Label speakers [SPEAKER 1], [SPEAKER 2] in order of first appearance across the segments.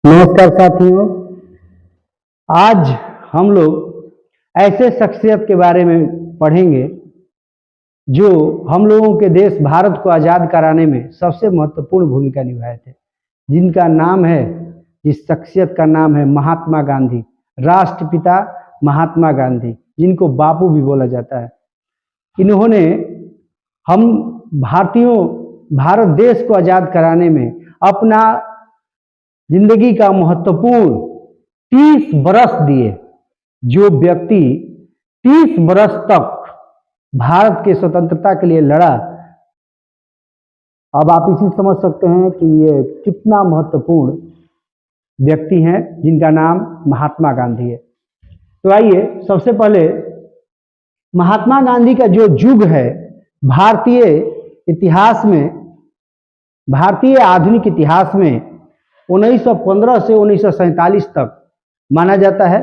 [SPEAKER 1] नमस्कार साथियों, आज हम लोग ऐसे शख्सियत के बारे में पढ़ेंगे जो हम लोगों के देश भारत को आज़ाद कराने में सबसे महत्वपूर्ण भूमिका निभाए थे, जिनका नाम है, जिस शख्सियत का नाम है महात्मा गांधी, राष्ट्रपिता महात्मा गांधी, जिनको बापू भी बोला जाता है। इन्होंने हम भारत देश को आज़ाद कराने में अपना जिंदगी का महत्वपूर्ण 30 बरस दिए। जो व्यक्ति 30 बरस तक भारत के स्वतंत्रता के लिए लड़ा, अब आप इसी समझ सकते हैं कि ये कितना महत्वपूर्ण व्यक्ति हैं, जिनका नाम महात्मा गांधी है। तो आइए सबसे पहले महात्मा गांधी का जो युग है भारतीय इतिहास में, भारतीय आधुनिक इतिहास में 1915 से 1947 तक माना जाता है,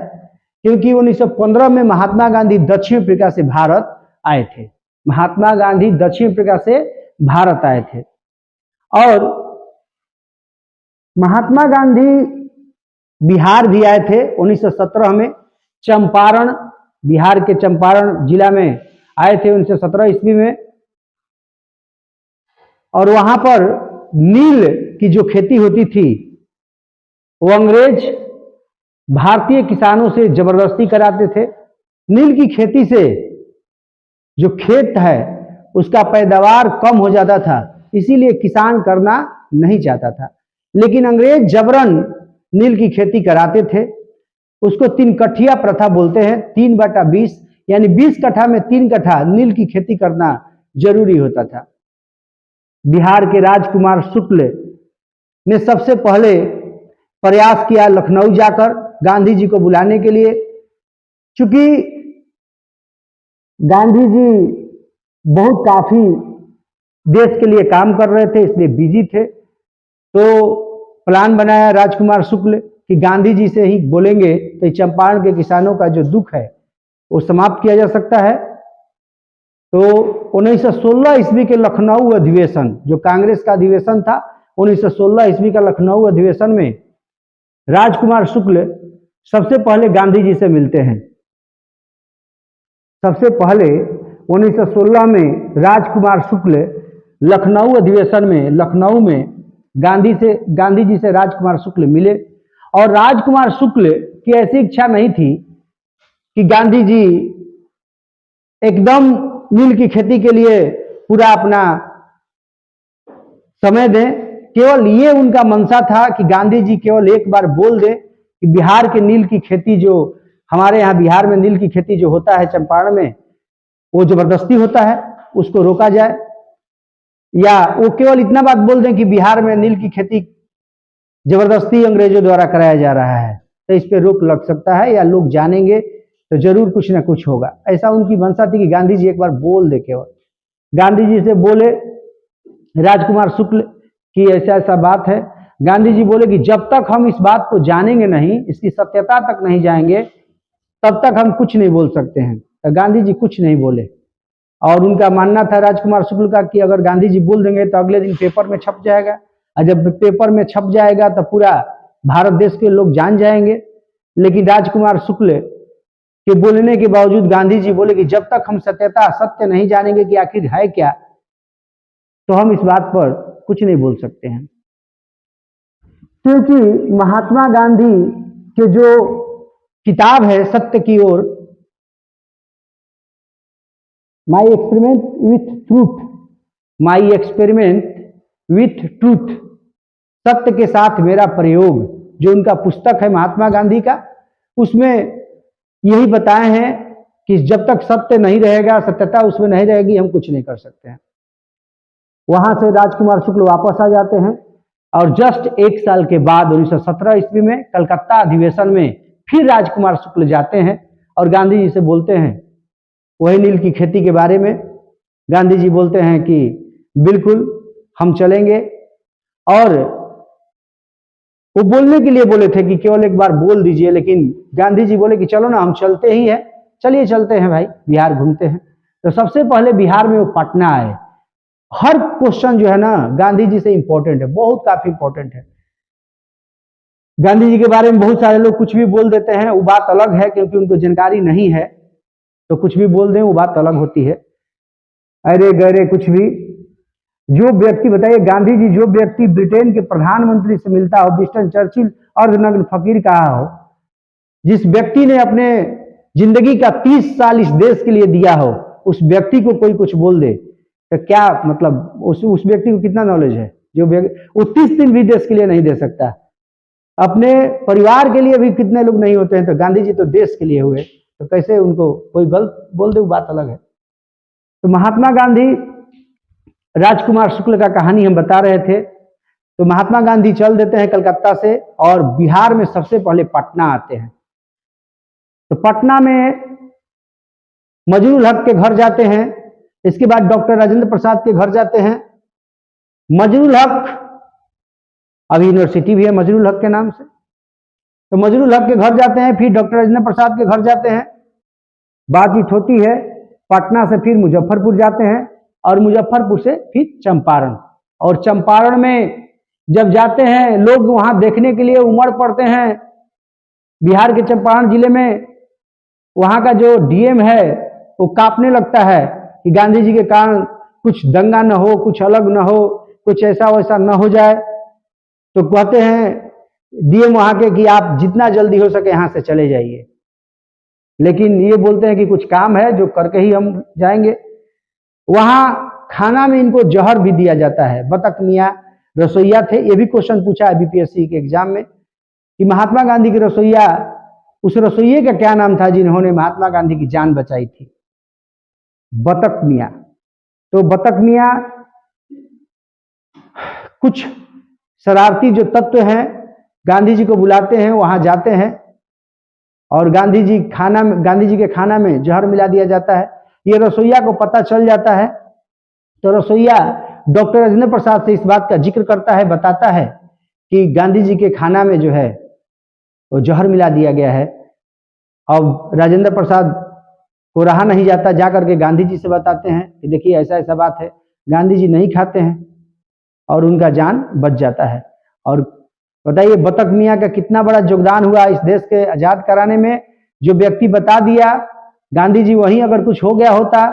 [SPEAKER 1] क्योंकि 1915 में महात्मा गांधी दक्षिण अफ्रीका से भारत आए थे। महात्मा गांधी दक्षिण अफ्रीका से भारत आए थे और महात्मा गांधी बिहार भी आए थे 1917 में। चंपारण, बिहार के चंपारण जिला में आए थे 1917 ईस्वी में, और वहां पर नील की जो खेती होती थी वो अंग्रेज भारतीय किसानों से जबरदस्ती कराते थे। नील की खेती से जो खेत है उसका पैदावार कम हो जाता था, इसीलिए किसान करना नहीं चाहता था, लेकिन अंग्रेज जबरन नील की खेती कराते थे। उसको 3 कठिया प्रथा बोलते हैं, 3/20, यानी 20 कट्ठा में 3 कट्ठा नील की खेती करना जरूरी होता था। बिहार के राजकुमार शुक्ल ने सबसे पहले प्रयास किया लखनऊ जाकर गांधी जी को बुलाने के लिए। चूंकि गांधी जी बहुत काफी देश के लिए काम कर रहे थे, इसलिए बिजी थे, तो प्लान बनाया राजकुमार शुक्ल कि गांधी जी से ही बोलेंगे तो चंपारण के किसानों का जो दुख है वो समाप्त किया जा सकता है। तो 1916 ईस्वी के लखनऊ अधिवेशन, जो कांग्रेस का अधिवेशन था, 1916 ईस्वी का लखनऊ अधिवेशन में राजकुमार शुक्ल सबसे पहले गांधी जी से मिलते हैं। सबसे पहले 1916 में राजकुमार शुक्ल लखनऊ अधिवेशन में, लखनऊ में गांधी जी से राजकुमार शुक्ल मिले, और राजकुमार शुक्ल की ऐसी इच्छा नहीं थी कि गांधी जी एकदम नील की खेती के लिए पूरा अपना समय दें। केवल ये उनका मंशा था कि गांधी जी केवल एक बार बोल दे कि बिहार के नील की खेती, जो हमारे यहाँ बिहार में नील की खेती जो होता है चंपारण में, वो जबरदस्ती होता है, उसको रोका जाए। या वो केवल इतना बात बोल दें कि बिहार में नील की खेती जबरदस्ती अंग्रेजों द्वारा कराया जा रहा है, तो इस पे रोक लग सकता है, या लोग जानेंगे तो जरूर कुछ ना कुछ होगा। ऐसा उनकी मंशा थी कि गांधी जी एक बार बोल दे। केवल गांधी जी से बोले राजकुमार शुक्ल कि ऐसा ऐसा बात है। गांधी जी बोले कि जब तक हम इस बात को जानेंगे नहीं, इसकी सत्यता तक नहीं जाएंगे, तब तक हम कुछ नहीं बोल सकते हैं। तो गांधी जी कुछ नहीं बोले, और उनका मानना था राजकुमार शुक्ल का कि अगर गांधी जी बोल देंगे तो अगले दिन पेपर में छप जाएगा, और जब पेपर में छप जाएगा तो पूरा भारत देश के लोग जान जाएंगे। लेकिन राजकुमार शुक्ल के बोलने के बावजूद गांधी जी बोले कि जब तक हम सत्य नहीं जानेंगे कि आखिर है क्या, तो हम इस बात पर कुछ नहीं बोल सकते हैं। क्योंकि महात्मा गांधी के जो किताब है सत्य की ओर, माई एक्सपेरिमेंट विथ ट्रूथ, सत्य के साथ मेरा प्रयोग, जो उनका पुस्तक है महात्मा गांधी का, उसमें यही बताए हैं कि जब तक सत्य नहीं रहेगा, सत्यता उसमें नहीं रहेगी, हम कुछ नहीं कर सकते हैं। वहां से राजकुमार शुक्ल वापस आ जाते हैं, और जस्ट 1 साल के बाद 1917 ईस्वी में कलकत्ता अधिवेशन में फिर राजकुमार शुक्ल जाते हैं और गांधी जी से बोलते हैं वही नील की खेती के बारे में। गांधी जी बोलते हैं कि बिल्कुल हम चलेंगे, और वो बोलने के लिए बोले थे कि केवल एक बार बोल दीजिए, लेकिन गांधी जी बोले कि चलो ना, हम चलते ही हैं, चलिए चलते हैं भाई, बिहार घूमते हैं। तो सबसे पहले बिहार में वो पटना आए। हर क्वेश्चन जो है ना गांधी जी से इंपॉर्टेंट है, बहुत काफी इंपॉर्टेंट है। गांधी जी के बारे में बहुत सारे लोग कुछ भी बोल देते हैं, वो बात अलग है, क्योंकि उनको जानकारी नहीं है तो कुछ भी बोल दें वो बात अलग होती है। अरे गरे कुछ भी। जो व्यक्ति, बताइए, गांधी जी जो व्यक्ति ब्रिटेन के प्रधानमंत्री से मिलता हो, विंस्टन चर्चिल अर्धनग्न फकीर कहा हो, जिस व्यक्ति ने अपने जिंदगी का 30 साल इस देश के लिए दिया हो, उस व्यक्ति को कोई कुछ बोल दे तो क्या मतलब उस व्यक्ति को कितना नॉलेज है? जो व्यक्ति वो 30 दिन भी देश के लिए नहीं दे सकता, अपने परिवार के लिए भी कितने लोग नहीं होते हैं, तो गांधी जी तो देश के लिए हुए, तो कैसे उनको कोई गलत बोल दे, वो बात अलग है। तो महात्मा गांधी, राजकुमार शुक्ल का कहानी हम बता रहे थे। तो महात्मा गांधी चल देते हैं कलकत्ता से और बिहार में सबसे पहले पटना आते हैं। तो पटना में मजरूल हक के घर जाते हैं, इसके बाद डॉक्टर राजेंद्र प्रसाद के घर जाते हैं। मजरूल हक, अभी यूनिवर्सिटी भी है मजरूल हक के नाम से, तो मजरूल हक के घर जाते हैं, फिर डॉक्टर राजेंद्र प्रसाद के घर जाते हैं, बातचीत होती है। पटना से फिर मुजफ्फरपुर जाते हैं और मुजफ्फरपुर से फिर चंपारण, और चंपारण में जब जाते हैं लोग वहां देखने के लिए उमड़ पड़ते हैं। बिहार के चंपारण जिले में वहां का जो डीएम है वो कांपने लगता है कि गांधी जी के कारण कुछ दंगा न हो, कुछ अलग न हो, कुछ ऐसा वैसा न हो जाए। तो कहते हैं डीएम वहां के कि आप जितना जल्दी हो सके यहां से चले जाइए, लेकिन ये बोलते हैं कि कुछ काम है जो करके ही हम जाएंगे। वहां खाना में इनको जहर भी दिया जाता है। बतख मियाँ रसोईया थे, ये भी क्वेश्चन पूछा है बीपीएससी के एग्जाम में कि महात्मा गांधी के रसोईया, उस रसोइये का क्या नाम था जिन्होंने महात्मा गांधी की जान बचाई थी? बतख मियाँ। तो बतख मियाँ कुछ शरारती जो तत्व हैं गांधी जी को बुलाते हैं, वहां जाते हैं और गांधी जी के खाना में जहर मिला दिया जाता है। ये रसोईया को पता चल जाता है, तो रसोईया डॉक्टर राजेंद्र प्रसाद से इस बात का जिक्र करता है, बताता है कि गांधी जी के खाना में जो है वो जहर मिला दिया गया है। अब राजेंद्र प्रसाद को रहा नहीं जाता, जाकर के गांधी जी से बताते हैं कि देखिए ऐसा ऐसा बात है। गांधी जी नहीं खाते हैं और उनका जान बच जाता है। और बताइए बतख मियाँ का कितना बड़ा योगदान हुआ इस देश के आजाद कराने में। जो व्यक्ति बता दिया, गांधी जी वहीं अगर कुछ हो गया होता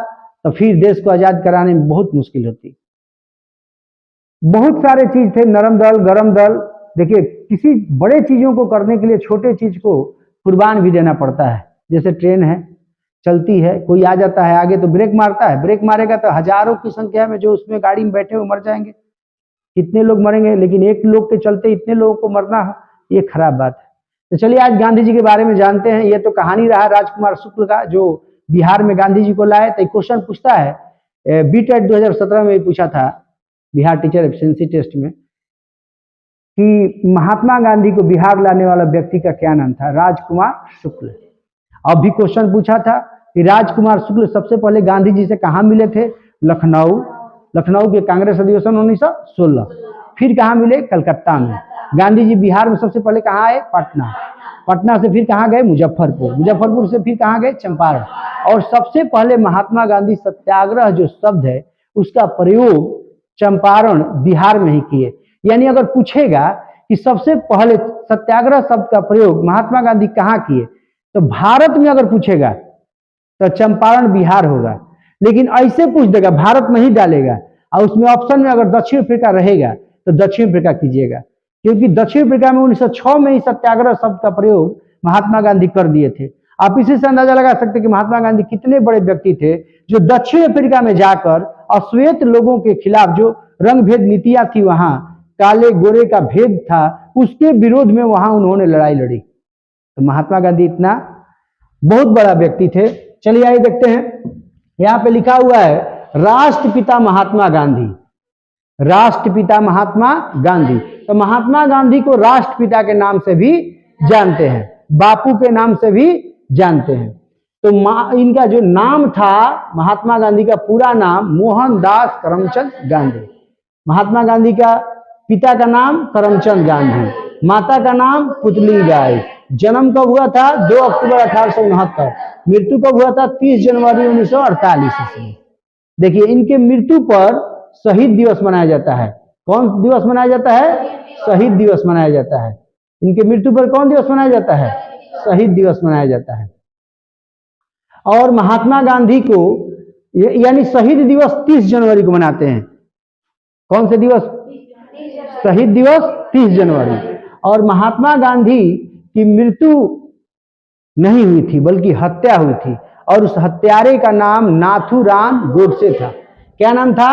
[SPEAKER 1] तो फिर देश को आजाद कराने में बहुत मुश्किल होती। बहुत सारे चीज थे, नरम दल, गरम दल। देखिए किसी बड़े चीजों को करने के लिए छोटे चीज को कुर्बान भी देना पड़ता है। जैसे ट्रेन है, चलती है, कोई आ जाता है आगे तो ब्रेक मारता है, ब्रेक मारेगा तो हजारों की संख्या में जो उसमें गाड़ी में बैठे हुए मर जाएंगे, कितने लोग मरेंगे, लेकिन एक लोग के चलते इतने लोगों को मरना है, ये खराब बात है। तो चलिए आज गांधी जी के बारे में जानते हैं। ये तो कहानी रहा राजकुमार शुक्ल का जो बिहार में गांधी जी को लाए। तो क्वेश्चन पूछता है, बीटेट 2017 में पूछा था बिहार टीचर एफिशिएंसी टेस्ट में कि महात्मा गांधी को बिहार लाने वाला व्यक्ति का क्या नाम था? राजकुमार शुक्ल। अब भी क्वेश्चन पूछा था कि राजकुमार शुक्ल सबसे पहले गांधी जी से कहाँ मिले थे? लखनऊ के कांग्रेस अधिवेशन 1916। फिर कहाँ मिले? कलकत्ता में। गांधी जी बिहार में सबसे पहले कहाँ आए? पटना से फिर कहाँ गए? मुजफ्फरपुर से फिर कहाँ गए? चंपारण। और सबसे पहले महात्मा गांधी सत्याग्रह जो शब्द है उसका प्रयोग चंपारण बिहार में ही किए। यानी अगर पूछेगा कि सबसे पहले सत्याग्रह शब्द का प्रयोग महात्मा गांधी कहाँ किए, तो भारत में अगर पूछेगा तो चंपारण बिहार होगा। लेकिन ऐसे पूछ देगा, भारत में ही डालेगा और उसमें ऑप्शन में अगर दक्षिण अफ्रीका रहेगा तो दक्षिण अफ्रीका कीजिएगा, क्योंकि दक्षिण अफ्रीका में 1906 में ही सत्याग्रह शब्द का प्रयोग महात्मा गांधी कर दिए थे। आप इसी से अंदाजा लगा सकते कि महात्मा गांधी कितने बड़े व्यक्ति थे जो दक्षिण अफ्रीका में जाकर अश्वेत लोगों के खिलाफ जो रंग भेद नीतियां थी, वहां काले गोरे का भेद था, उसके विरोध में वहां उन्होंने लड़ाई लड़ी। तो महात्मा गांधी इतना बहुत बड़ा व्यक्ति थे। चलिए आइए देखते हैं, यहाँ पे लिखा हुआ है राष्ट्रपिता महात्मा गांधी। राष्ट्रपिता महात्मा गांधी, तो महात्मा गांधी को राष्ट्रपिता के नाम से भी जानते हैं, बापू के नाम से भी जानते हैं। तो इनका जो नाम था, महात्मा गांधी का पूरा नाम मोहनदास करमचंद गांधी। महात्मा गांधी का पिता का नाम करमचंद गांधी, माता का नाम पुतली बाई। जन्म कब हुआ था? 2 अक्टूबर 1869। मृत्यु कब हुआ था? 30 जनवरी 1948 ईस्वी। देखिए इनके मृत्यु पर शहीद दिवस मनाया जाता है। कौन दिवस मनाया जाता है? शहीद दिवस मनाया जाता है। इनके मृत्यु पर कौन दिवस मनाया जाता है? शहीद दिवस मनाया जाता है। और महात्मा गांधी को यानी शहीद दिवस 30 जनवरी को मनाते हैं। कौन से दिवस? शहीद दिवस 30 जनवरी। और महात्मा गांधी की मृत्यु नहीं हुई थी बल्कि हत्या हुई थी, और उस हत्यारे का नाम नाथूराम गोडसे था। क्या नाम था?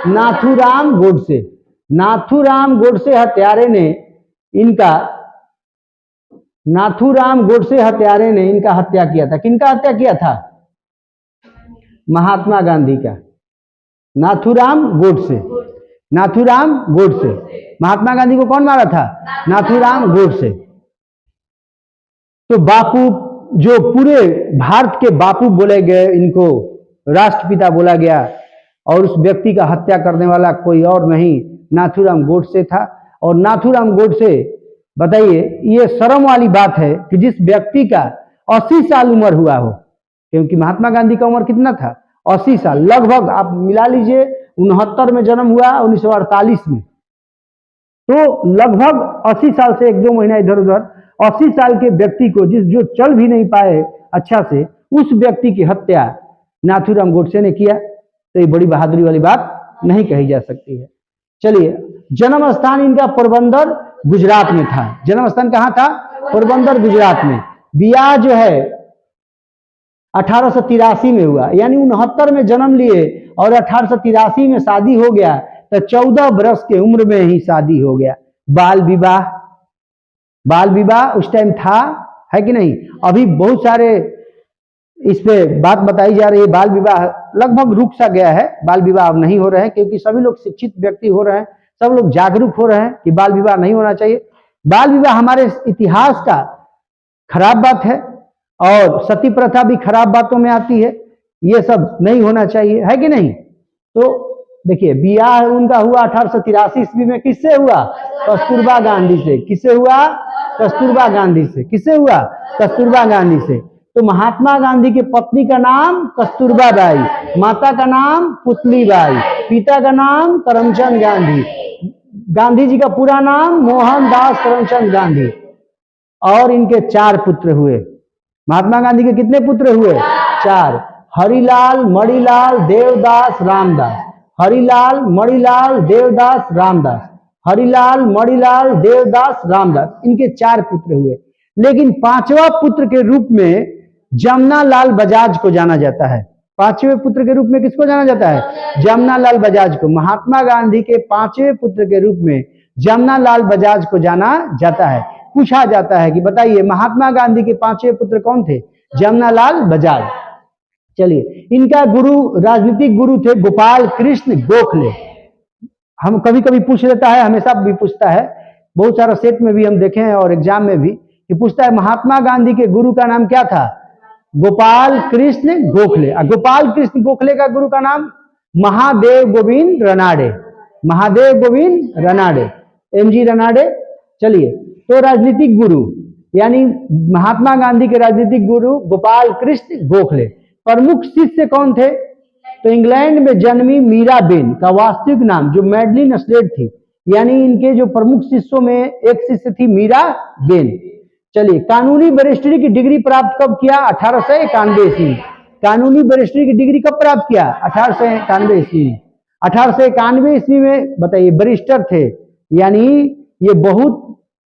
[SPEAKER 1] नाथूराम गोडसे। नाथूराम गोडसे हत्यारे ने इनका हत्या किया था। किनका हत्या किया था? महात्मा गांधी का। नाथूराम गोडसे। महात्मा गांधी को कौन मारा था? नाथूराम गोडसे। तो बापू, जो पूरे भारत के बापू बोले गए, इनको राष्ट्रपिता बोला गया, और उस व्यक्ति का हत्या करने वाला कोई और नहीं, नाथूराम गोडसे था। और नाथूराम गोडसे, बताइए, ये शर्म वाली बात है कि जिस व्यक्ति का 80 साल उम्र हुआ हो, क्योंकि महात्मा गांधी का उम्र कितना था? 80 साल लगभग। आप मिला लीजिए, 69 में जन्म हुआ, 1948 में, तो लगभग 80 साल से 1-2 महीना इधर उधर, 80 साल के व्यक्ति को, जो चल भी नहीं पाए अच्छा से, उस व्यक्ति की हत्या नाथूराम गोडसे ने किया। तो ये बड़ी बहादुरी वाली बात नहीं कही जा सकती है। चलिए, जन्म स्थान इनका पोरबंदर गुजरात में था। जन्म स्थान कहाँ था? पोरबंदर गुजरात में। ब्याह जो है 1883 में हुआ, यानी 69 में जन्म लिए और 1883 में शादी हो गया, तो 14 वर्ष के उम्र में ही शादी हो गया। बाल विवाह उस टाइम था, है कि नहीं? अभी बहुत सारे इस पे बात बताई जा रही है। बाल विवाह लगभग रुक सा गया है, बाल विवाह अब नहीं हो रहे हैं, क्योंकि सभी लोग शिक्षित व्यक्ति हो रहे हैं, सब लोग जागरूक हो रहे हैं कि बाल विवाह नहीं होना चाहिए। बाल विवाह हमारे इतिहास का खराब बात है, और सती प्रथा भी खराब बातों में आती है। ये सब नहीं होना चाहिए, है कि नहीं? तो देखिए, ब्याह उनका हुआ 1883 ईस्वी में। किससे हुआ? कस्तूरबा गांधी से। किससे हुआ? कस्तूरबा गांधी से। किससे हुआ? कस्तूरबा गांधी से। तो महात्मा गांधी की पत्नी का नाम कस्तूरबा बाई, माता का नाम पुतली बाई, पिता का नाम करमचंद गांधी, गांधी जी का पूरा नाम मोहनदास करमचंद गांधी। और इनके 4 पुत्र हुए। महात्मा गांधी के कितने पुत्र हुए? 4। हरिलाल, मणिलाल, देवदास, रामदास। हरिलाल, मणिलाल, देवदास, रामदास। हरिलाल, मणिलाल, देवदास, रामदास, इनके 4 पुत्र हुए। लेकिन 5वां पुत्र के रूप में जमनालाल बजाज को जाना जाता है। 5वें पुत्र के रूप में किसको जाना जाता है? जमनालाल बजाज को। महात्मा गांधी के 5वें पुत्र के रूप में जमनालाल बजाज को जाना जाता है। पूछा जाता है कि बताइए, महात्मा गांधी के 5वें पुत्र कौन थे? जमनालाल बजाज। चलिए, इनका गुरु, राजनीतिक गुरु थे गोपाल कृष्ण गोखले। हम कभी कभी पूछ लेता है, हमेशा भी पूछता है, बहुत सारा सेट में भी हम देखे हैं और एग्जाम में भी, कि पूछता है महात्मा गांधी के गुरु का नाम क्या था? गोपाल कृष्ण गोखले। गोपाल कृष्ण गोखले का गुरु का नाम महादेव गोविंद रनाडे। महादेव गोविंद रनाडे, MG रनाडे। चलिए, तो राजनीतिक गुरु, यानी महात्मा गांधी के राजनीतिक गुरु गोपाल कृष्ण गोखले। प्रमुख शिष्य कौन थे? तो इंग्लैंड में जन्मी मीराबेन का वास्तविक नाम, जो मैडलिन स्लेड थी, यानी इनके जो प्रमुख शिष्यों में एक शिष्य थी मीराबेन। चलिए, कानूनी बैरिस्टरी की डिग्री प्राप्त कब किया? 1891 ईस्वी। कानूनी बैरिस्टरी की डिग्री कब प्राप्त किया? 1891 ईस्वी। 1891 ईस्वी में, बताइए, बैरिस्टर थे, यानी ये बहुत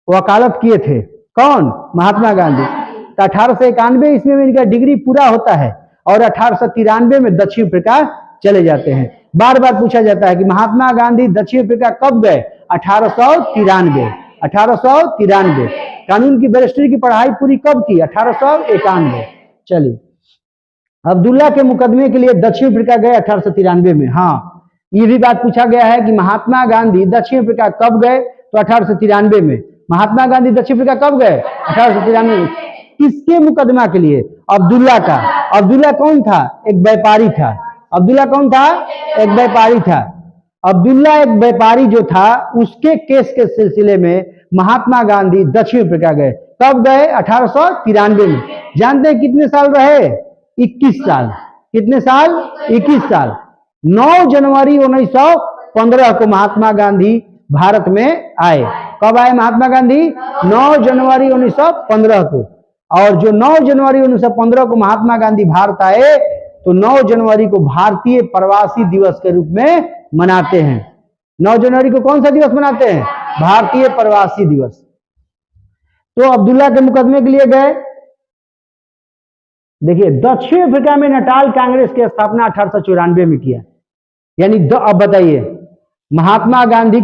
[SPEAKER 1] वकालत किए थे। कौन? महात्मा गांधी। तो 1891 ईस्वी में इनका डिग्री पूरा होता है, और 1893 में दक्षिण अफ्रीका चले जाते हैं। बार बार पूछा जाता है कि महात्मा गांधी दक्षिण अफ्रीका कब गए? 1893। 1893। कानून की बैरिस्टरी की पढ़ाई पूरी कब की? 1891। चलिए, अब्दुल्ला के मुकदमे के लिए दक्षिण अफ्रीका गए 1893 में। हाँ, ये भी बात पूछा गया है कि महात्मा गांधी दक्षिण अफ्रीका कब गए? तो 1893 में। महात्मा गांधी दक्षिण अफ्रीका कब गए? 1893 में। किसके मुकदमा के लिए? अब्दुल्ला का। अब्दुल्ला कौन था? एक व्यापारी था। अब्दुल्ला कौन था? एक व्यापारी था। अब्दुल्ला एक व्यापारी जो था, उसके केस के सिलसिले में महात्मा गांधी दक्षिण अफ्रीका गए। कब गए? 1893 में। जानते हैं कितने साल रहे? 21 साल। कितने साल? 21 साल। 9 जनवरी 1915 को महात्मा गांधी भारत में आए। कब आए महात्मा गांधी? 9 जनवरी 1915 को। और जो 9 जनवरी 1915 को महात्मा गांधी भारत आए तो 9 जनवरी को भारतीय प्रवासी दिवस के रूप में मनाते हैं। 9 जनवरी को कौन सा दिवस मनाते हैं? भारतीय प्रवासी दिवस। तो अब्दुल्ला के मुकदमे के लिए गए। देखिए, दक्षिण अफ्रीका में नटाल कांग्रेस की स्थापना 1894 में किया। यानी अब बताइए, महात्मा गांधी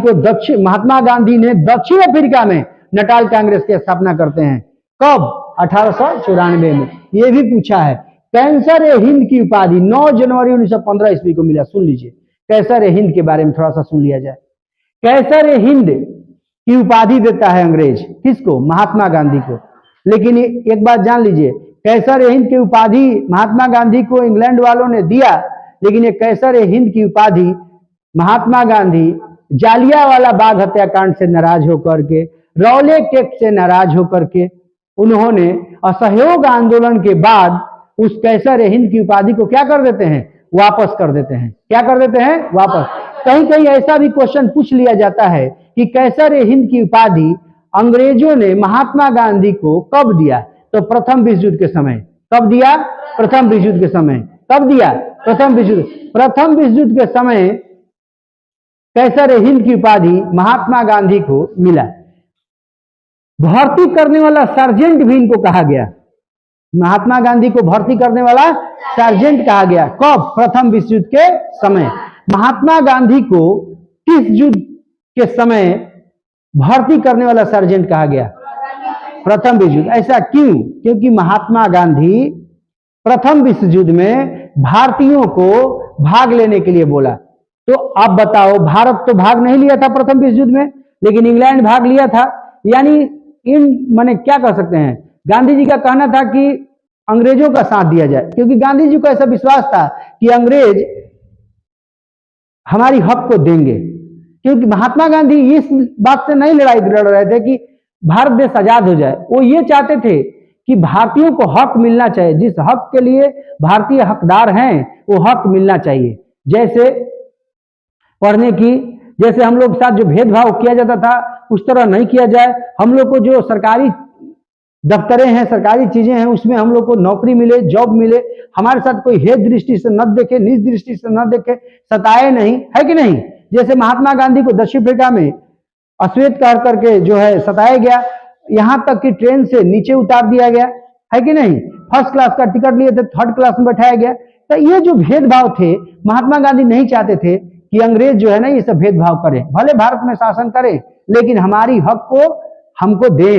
[SPEAKER 1] ने दक्षिण अफ्रीका में नटाल कांग्रेस की स्थापना करते हैं। कब? 1894 में। यह भी पूछा है। कैंसर ए हिंद की उपाधि 9 जनवरी 1915 ईस्वी को मिला। सुन लीजिए, कैंसर ए हिंद के बारे में थोड़ा सा सुन लिया जाए। कैंसर ए हिंद की उपाधि देता है अंग्रेज, किसको? महात्मा गांधी को। लेकिन एक बात जान लीजिए, कैंसर ए हिंद की उपाधि महात्मा गांधी को इंग्लैंड वालों ने दिया, लेकिन ये कैंसर ए हिंद की उपाधि महात्मा गांधी जालियांवाला बाग हत्याकांड से नाराज होकर के, रौलेट एक्ट से नाराज होकर के, उन्होंने असहयोग आंदोलन के बाद उस कैंसर ए हिंद की उपाधि को क्या कर देते हैं? वापस कर देते हैं। क्या कर देते हैं? वापस। कहीं कहीं ऐसा भी क्वेश्चन पूछ लिया जाता है कि कैंसर ए हिंद की उपाधि अंग्रेजों ने महात्मा गांधी को कब दिया? तो प्रथम विश्व युद्ध के समय। कब दिया? प्रथम विश्व युद्ध के समय। कब दिया? प्रथम विश्व युद्ध के समय कैंसर ए हिंद की उपाधि महात्मा गांधी को मिला। भर्ती करने वाला सार्जेंट भी इनको कहा गया। महात्मा गांधी को भर्ती करने वाला सार्जेंट कहा गया। कब? प्रथम विश्व युद्ध के समय। महात्मा गांधी को किस युद्ध के समय भर्ती करने वाला सार्जेंट कहा गया? प्रथम विश्व युद्ध। ऐसा क्यों? क्योंकि महात्मा गांधी प्रथम विश्व युद्ध में भारतीयों को भाग लेने के लिए बोला। तो अब बताओ, भारत तो भाग नहीं लिया था प्रथम विश्व युद्ध में, लेकिन इंग्लैंड भाग लिया था। यानी माने क्या कर सकते हैं, गांधी जी का कहना था कि अंग्रेजों का साथ दिया जाए, क्योंकि गांधी जी को ऐसा विश्वास था कि अंग्रेज हमारी हक को देंगे। क्योंकि महात्मा गांधी इस बात से नहीं लड़ रहे थे कि भारत देश आजाद हो जाए। वो ये चाहते थे कि भारतीयों को हक मिलना चाहिए, जिस हक के लिए भारतीय हकदार हैं वो हक मिलना चाहिए। जैसे पढ़ने की, जैसे हम लोग के साथ जो भेदभाव किया जाता था उस तरह नहीं किया जाए। हम लोग को जो सरकारी दफ्तरें हैं, सरकारी चीजें हैं, उसमें हम लोग को नौकरी मिले, जॉब मिले। हमारे साथ कोई हेय दृष्टि से न देखे, निज दृष्टि से न देखे, सताए नहीं, है कि नहीं? जैसे महात्मा गांधी को दक्षिण अफ्रीका में अश्वेत कर करके जो है सताया गया, यहां तक कि ट्रेन से नीचे उतार दिया गया, है कि नहीं? फर्स्ट क्लास का टिकट लिए थे, थर्ड क्लास में बैठाया गया। तो ये जो भेदभाव थे, महात्मा गांधी नहीं चाहते थे कि अंग्रेज जो है ना ये सब भेदभाव करे, भले भारत में शासन करे लेकिन हमारी हक को हमको दे।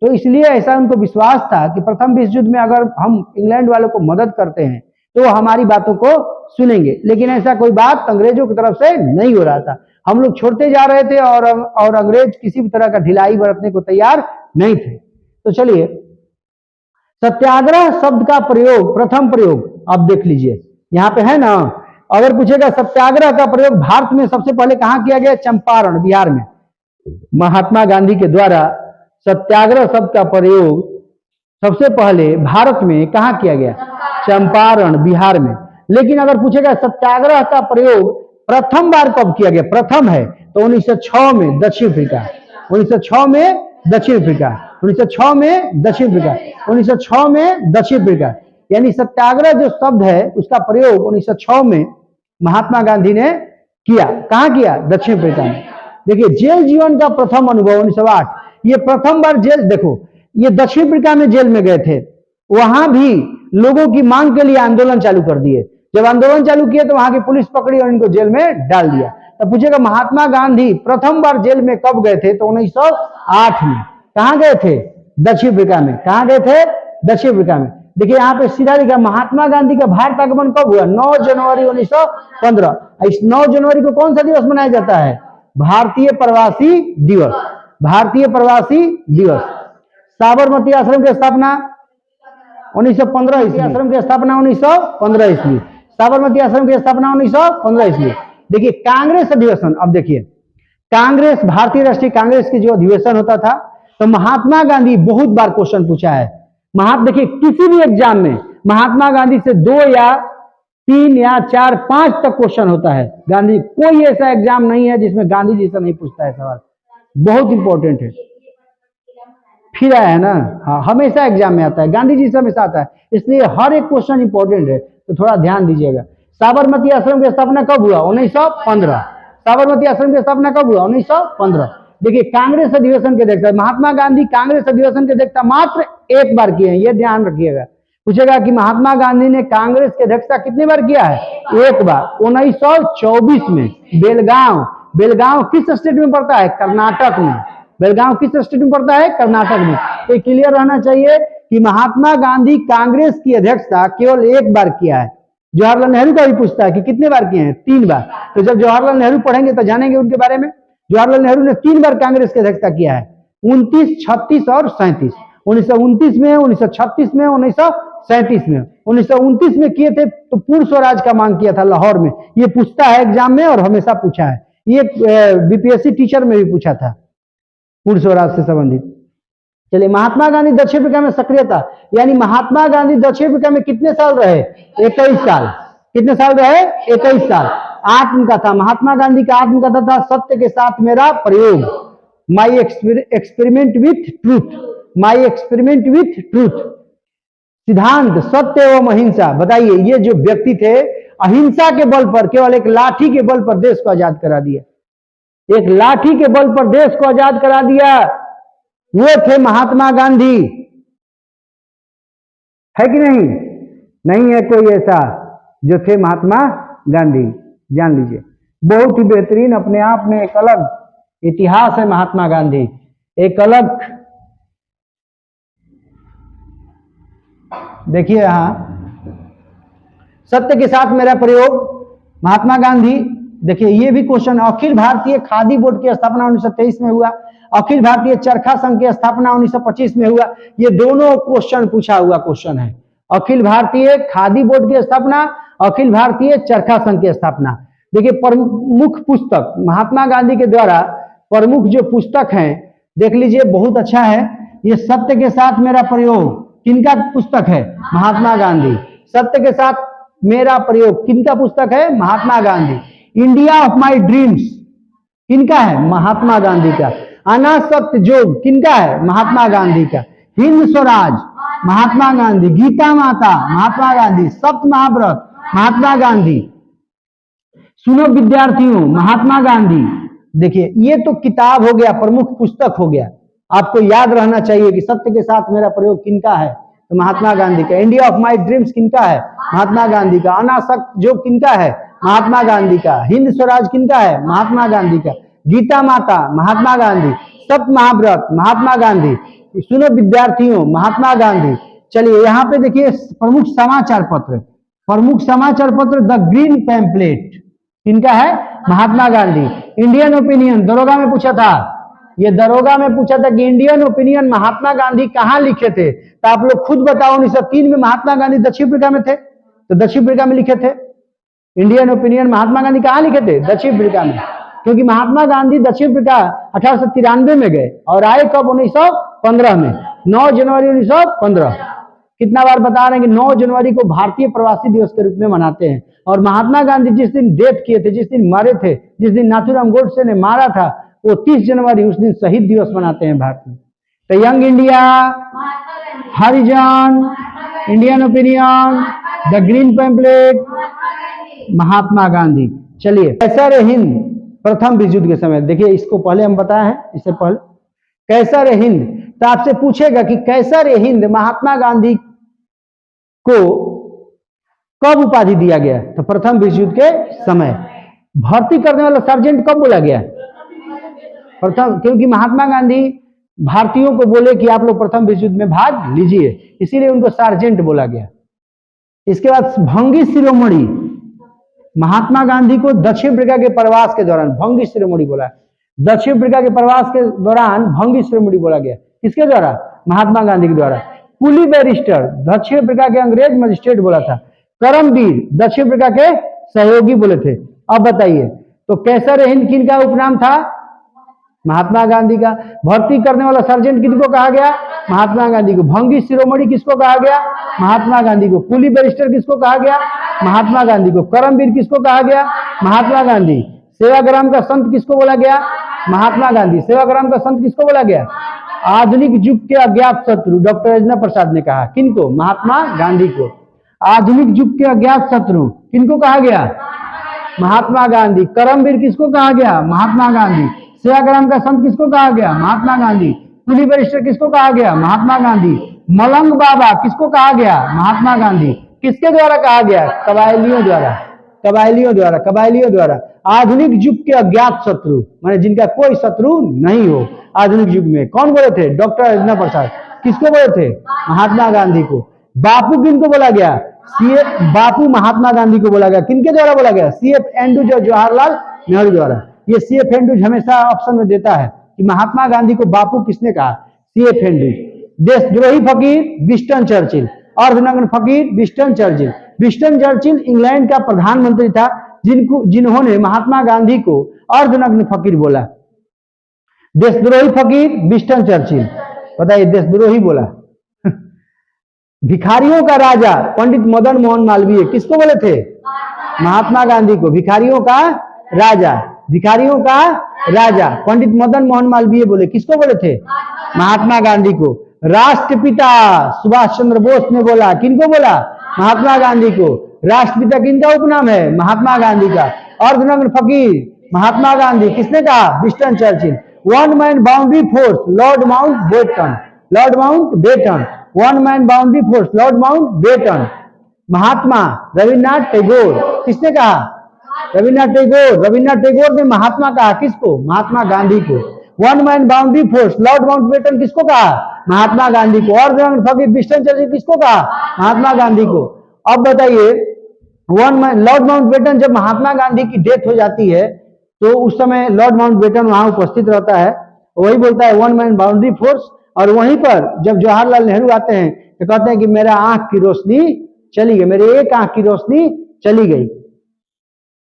[SPEAKER 1] तो इसलिए ऐसा उनको विश्वास था कि प्रथम विश्व युद्ध में अगर हम इंग्लैंड वालों को मदद करते हैं तो हमारी बातों को सुनेंगे। लेकिन ऐसा कोई बात अंग्रेजों की तरफ से नहीं हो रहा था। हम लोग छोड़ते जा रहे थे और अंग्रेज किसी भी तरह का ढिलाई बरतने को तैयार नहीं थे। तो चलिए, सत्याग्रह शब्द का प्रयोग, प्रथम प्रयोग अब देख लीजिए, यहाँ पे है ना। अगर पूछेगा सत्याग्रह का प्रयोग भारत में सबसे पहले कहां किया गया? चंपारण, बिहार में। महात्मा गांधी के द्वारा सत्याग्रह शब्द का प्रयोग सबसे पहले भारत में कहां किया गया? चंपारण, बिहार में। लेकिन अगर पूछेगा सत्याग्रह का प्रयोग प्रथम बार कब किया गया? प्रथम है तो 1906 में दक्षिण अफ्रीका। 1906 में दक्षिण अफ्रीका। 1906 में दक्षिण अफ्रीका। 1906 में दक्षिण अफ्रीका। यानी सत्याग्रह जो शब्द है उसका प्रयोग 1906 में महात्मा गांधी ने किया। कहां किया? दक्षिण अफ्रीका में। देखिए, जेल जीवन का प्रथम अनुभव 1908। ये प्रथम बार जेल, देखो ये दक्षिण अफ्रीका में जेल में गए थे, वहां भी लोगों की मांग के लिए आंदोलन चालू कर दिए। जब आंदोलन चालू किए तो वहां की पुलिस पकड़ी और इनको जेल में डाल दिया। तो पूछेगा महात्मा गांधी प्रथम बार जेल में कब गए थे? तो 1908 में। कहां गए थे? दक्षिण अफ्रीका में। कहां गए थे? दक्षिण अफ्रीका में। देखिए यहाँ पे सीधा लिखा, महात्मा गांधी का भारत आगमन कब हुआ? 9 जनवरी 1915। इस 9 जनवरी को कौन सा दिवस मनाया जाता है? भारतीय प्रवासी दिवस। भारतीय प्रवासी दिवस। साबरमती आश्रम की स्थापना 1915 ईस्वी। आश्रम की स्थापना 1915 ईस्वी। साबरमती आश्रम की स्थापना 1915 ईस्वी। देखिए कांग्रेस अधिवेशन, अब देखिए कांग्रेस, भारतीय राष्ट्रीय कांग्रेस की जो अधिवेशन होता था तो महात्मा गांधी बहुत बार क्वेश्चन पूछा है। देखिए किसी भी एग्जाम में महात्मा गांधी से 2 या 3 या 4 5 तक क्वेश्चन होता है। गांधी, कोई ऐसा एग्जाम नहीं है जिसमें गांधी जी से नहीं पूछता है सवाल। बहुत इंपॉर्टेंट है। फिर आया है ना, हाँ हमेशा एग्जाम में आता है, गांधी जी से हमेशा आता है, इसलिए हर एक क्वेश्चन इंपॉर्टेंट है, तो थोड़ा ध्यान दीजिएगा। साबरमती आश्रम की स्थापना कब हुआ? 1915। साबरमती आश्रम की स्थापना कब हुआ? 1915। देखिए कांग्रेस अधिवेशन के अध्यक्षता महात्मा गांधी कांग्रेस अधिवेशन के अध्यक्षता मात्र एक बार किए हैं, ये ध्यान रखिएगा। पूछेगा कि महात्मा गांधी ने कांग्रेस की अध्यक्षता कितनी बार किया है? एक बार, 1924 में। बेलगांव, बेलगांव किस स्टेट में पड़ता है? कर्नाटक में। बेलगांव किस स्टेट में पड़ता है? कर्नाटक में। तो क्लियर रहना चाहिए कि महात्मा गांधी कांग्रेस की अध्यक्षता केवल एक बार किया है। जवाहरलाल नेहरू का भी पूछता है कि कितने बार किए हैं? 3 बार। तो जब जवाहरलाल नेहरू पढ़ेंगे तो जानेंगे उनके बारे में। जवाहरलाल नेहरू ने 3 बार कांग्रेस की अध्यक्षता किया है, 29, 36 और 37। 1929 में, 1936 में, 1937 में। 1929 में किए थे तो पूर्ण स्वराज का मांग किया था लाहौर में। ये पूछता है एग्जाम में और हमेशा पूछा है, ये बीपीएससी टीचर में भी पूछा था पूर्ण स्वराज से संबंधित। चलिए, महात्मा गांधी दक्षिण अफ्रीका में सक्रियता, यानी महात्मा गांधी दक्षिण अफ्रीका में कितने साल रहे? 21 साल। कितने साल रहे? 21 साल। आत्मकथा, महात्मा गांधी का आत्मकथा था सत्य के साथ मेरा प्रयोग, my experiment with truth, my experiment with truth. सिद्धांत सत्य एवं अहिंसा। बताइए, ये जो व्यक्ति थे अहिंसा के बल पर, केवल एक लाठी के बल पर देश को आजाद करा दिया, एक लाठी के बल पर देश को आजाद करा दिया, वो थे महात्मा गांधी। है कि नहीं? नहीं है कोई ऐसा जो थे महात्मा गांधी, जान लीजिए। बहुत ही बेहतरीन, अपने आप में एक अलग इतिहास है महात्मा गांधी, एक अलग। देखिए यहां सत्य के साथ मेरा प्रयोग, महात्मा गांधी। देखिए ये भी क्वेश्चन, अखिल भारतीय खादी बोर्ड की स्थापना 1923 में हुआ, अखिल भारतीय चरखा संघ की स्थापना 1925 में हुआ। ये दोनों क्वेश्चन पूछा हुआ क्वेश्चन है। अखिल भारतीय खादी बोर्ड की स्थापना, अखिल भारतीय चरखा संघ की स्थापना। देखिए प्रमुख पुस्तक महात्मा गांधी के द्वारा प्रमुख जो पुस्तक है देख लीजिए, बहुत अच्छा है ये, सत्य के साथ मेरा प्रयोग। किनका पुस्तक है? महात्मा गांधी। सत्य के साथ मेरा प्रयोग किनका पुस्तक है? Mahatma Gandhi. India of my dreams किनका है? महात्मा गांधी का। अनासक्त योग किनका है? महात्मा गांधी का। हिंद स्वराज महात्मा गांधी। गीता माता महात्मा गांधी। सप्त महाव्रत महात्मा गांधी। सुनो विद्यार्थियों महात्मा गांधी। देखिए ये तो किताब हो गया, प्रमुख पुस्तक हो गया। आपको याद रहना चाहिए कि सत्य के साथ मेरा प्रयोग किनका है? तो महात्मा गांधी का। इंडिया ऑफ माय ड्रीम्स किनका है? महात्मा गांधी का। अनासक्त योग किनका है? महात्मा गांधी का। हिंद स्वराज किनका है? महात्मा गांधी का। गीता माता महात्मा गांधी। सप्त महाव्रत महात्मा गांधी। सुनो विद्यार्थियों महात्मा गांधी। चलिए यहाँ पे देखिए प्रमुख समाचार पत्र, प्रमुख समाचार पत्र द ग्रीन पैम्पलेट किनका है? महात्मा गांधी। इंडियन ओपिनियन दरोगा में पूछा था, ये दरोगा में पूछा था कि इंडियन ओपिनियन महात्मा गांधी कहाँ लिखे थे? तो आप लोग खुद बताओ। 1903 में महात्मा गांधी दक्षिण अफ्रीका में थे, तो दक्षिण अफ्रीका में लिखे थे। इंडियन ओपिनियन महात्मा गांधी कहाँ लिखे थे? दक्षिण अफ्रीका में, क्योंकि महात्मा गांधी दक्षिण अफ्रीका 1893 में गए और आए कब? 1915 में, 9 जनवरी 1915। कितना बार बता रहे हैं कि 9 जनवरी को भारतीय प्रवासी दिवस के रूप में मनाते हैं। और महात्मा गांधी जिस दिन डेथ किए थे, जिस दिन मरे थे, जिस दिन नाथूराम गोडसे ने मारा था, वो 30 जनवरी, उस दिन शहीद दिवस मनाते हैं भारत में। तो young India, Harijan, Indian opinion, the green pamphlet, Mahatma Gandhi. चलिए, कैसर हिंद प्रथम विश्व युद्ध के समय, देखिए इसको पहले हम बताए हैं, इससे पहले कैसर हिंद। तो आपसे पूछेगा कि कैसर हिंद महात्मा गांधी को कब उपाधि दिया गया? तो प्रथम विश्व युद्ध के समय। भर्ती करने वाला सार्जेंट कब बोला गया? प्रथम, क्योंकि महात्मा गांधी भारतीयों को बोले कि आप लोग प्रथम विश्व युद्ध में भाग लीजिए, इसीलिए उनको सार्जेंट बोला गया। इसके बाद भंगी शिरोमणि, महात्मा गांधी को दक्षिण अफ्रीका के प्रवास के दौरान भंगी शिरोमणि बोला। दक्षिण अफ्रीका के प्रवास के दौरान भंगी शिरोमणि बोला गया। किसके द्वारा? महात्मा गांधी के द्वारा। कुली बैरिस्टर दक्षिण अफ्रीका के अंग्रेज मजिस्ट्रेट बोला था। करमवीर दक्षिण अफ्रीका के सहयोगी बोले थे। अब बताइए, तो कैसर हिंद किनका उपनाम था? महात्मा गांधी का। भर्ती करने वाला सर्जेंट किसको कहा गया? महात्मा गांधी को। भंगी शिरोमणि किसको कहा गया? महात्मा गांधी को। कुली बैरिस्टर किसको कहा गया? महात्मा गांधी को। करमवीर किसको कहा गया? महात्मा गांधी। सेवाग्राम का संत किसको बोला गया? महात्मा गांधी। सेवाग्राम का संत किसको बोला गया? आधुनिक युग के अज्ञात शत्रु डॉक्टर राजेंद्र प्रसाद ने कहा। किनको? महात्मा गांधी को। आधुनिक युग के अज्ञात शत्रु किनको कहा गया? महात्मा गांधी। करमवीर किसको कहा गया? महात्मा गांधी। सेवाग्राम का संत किसको कहा गया? महात्मा गांधी। कुली बैरिस्टर किसको कहा गया? महात्मा गांधी। मलंग बाबा किसको कहा गया? महात्मा गांधी। किसके द्वारा कहा गया? कबायलियों द्वारा। कबायलियों द्वारा। कबायलियों द्वारा। आधुनिक युग के अज्ञात शत्रु माने जिनका कोई शत्रु नहीं हो आधुनिक युग में, कौन बोले थे? डॉक्टर राजेंद्र प्रसाद। किसको बोले थे? महात्मा गांधी को। बापू किनको बोला गया? सीएफ बापू महात्मा गांधी को बोला गया। किनके द्वारा बोला गया? सीएफ एंड्रू जवाहरलाल नेहरू द्वारा। ये सीएफ एंड्रू हमेशा ऑप्शन में देता है कि महात्मा गांधी को बापू किसने कहा? CF Andrew. देशद्रोही फकीर विंस्टन चर्चिल। अर्धनग्न फकीर Winston Churchill. Winston Churchill England का प्रधानमंत्री था जिन्होंने महात्मा गांधी को अर्धनग्न फकीर बोला। देशद्रोही फकीर विंस्टन चर्चिल। बताइए, देशद्रोही बोला। भिखारियों का राजा पंडित मदन मोहन मालवीय किसको बोले थे? महात्मा गांधी को। भिखारियों का राजा। भिखारियों का राजा पंडित मदन मोहन मालवीय बोले। किसको बोले थे? महात्मा गांधी को। राष्ट्रपिता सुभाष चंद्र बोस ने बोला। किनको बोला? महात्मा गांधी को। राष्ट्रपिता किनका उपनाम है? महात्मा गांधी का। अर्धनग्न फकीर महात्मा गांधी। किसने कहा? Winston Churchill. One man boundary force Lord Mountbatten. Lord Mountbatten. One man boundary force Lord Mountbatten. Mahatma Rabindranath Tagore. किसने कहा? रविन्द्रनाथ टैगोर। रविन्द्रनाथ टैगोर ने महात्मा कहा। किसको? महात्मा गांधी को। One man boundary force Lord Mountbatten किसको कहा? महात्मा गांधी को। और फकीर विंस्टन चर्चिल किसको कहा? महात्मा गांधी को। अब बताइए, one man Lord Mountbatten जब महात्मा गांधी की डेथ हो जाती है तो उस समय लॉर्ड माउंट बेटन वहां उपस्थित रहता है, वही बोलता है वन मैन बाउंड्री फोर्स। और वहीं पर जब जवाहरलाल नेहरू आते हैं तो कहते हैं कि मेरा आंख की रोशनी चली गई, मेरे एक आंख की रोशनी चली गई।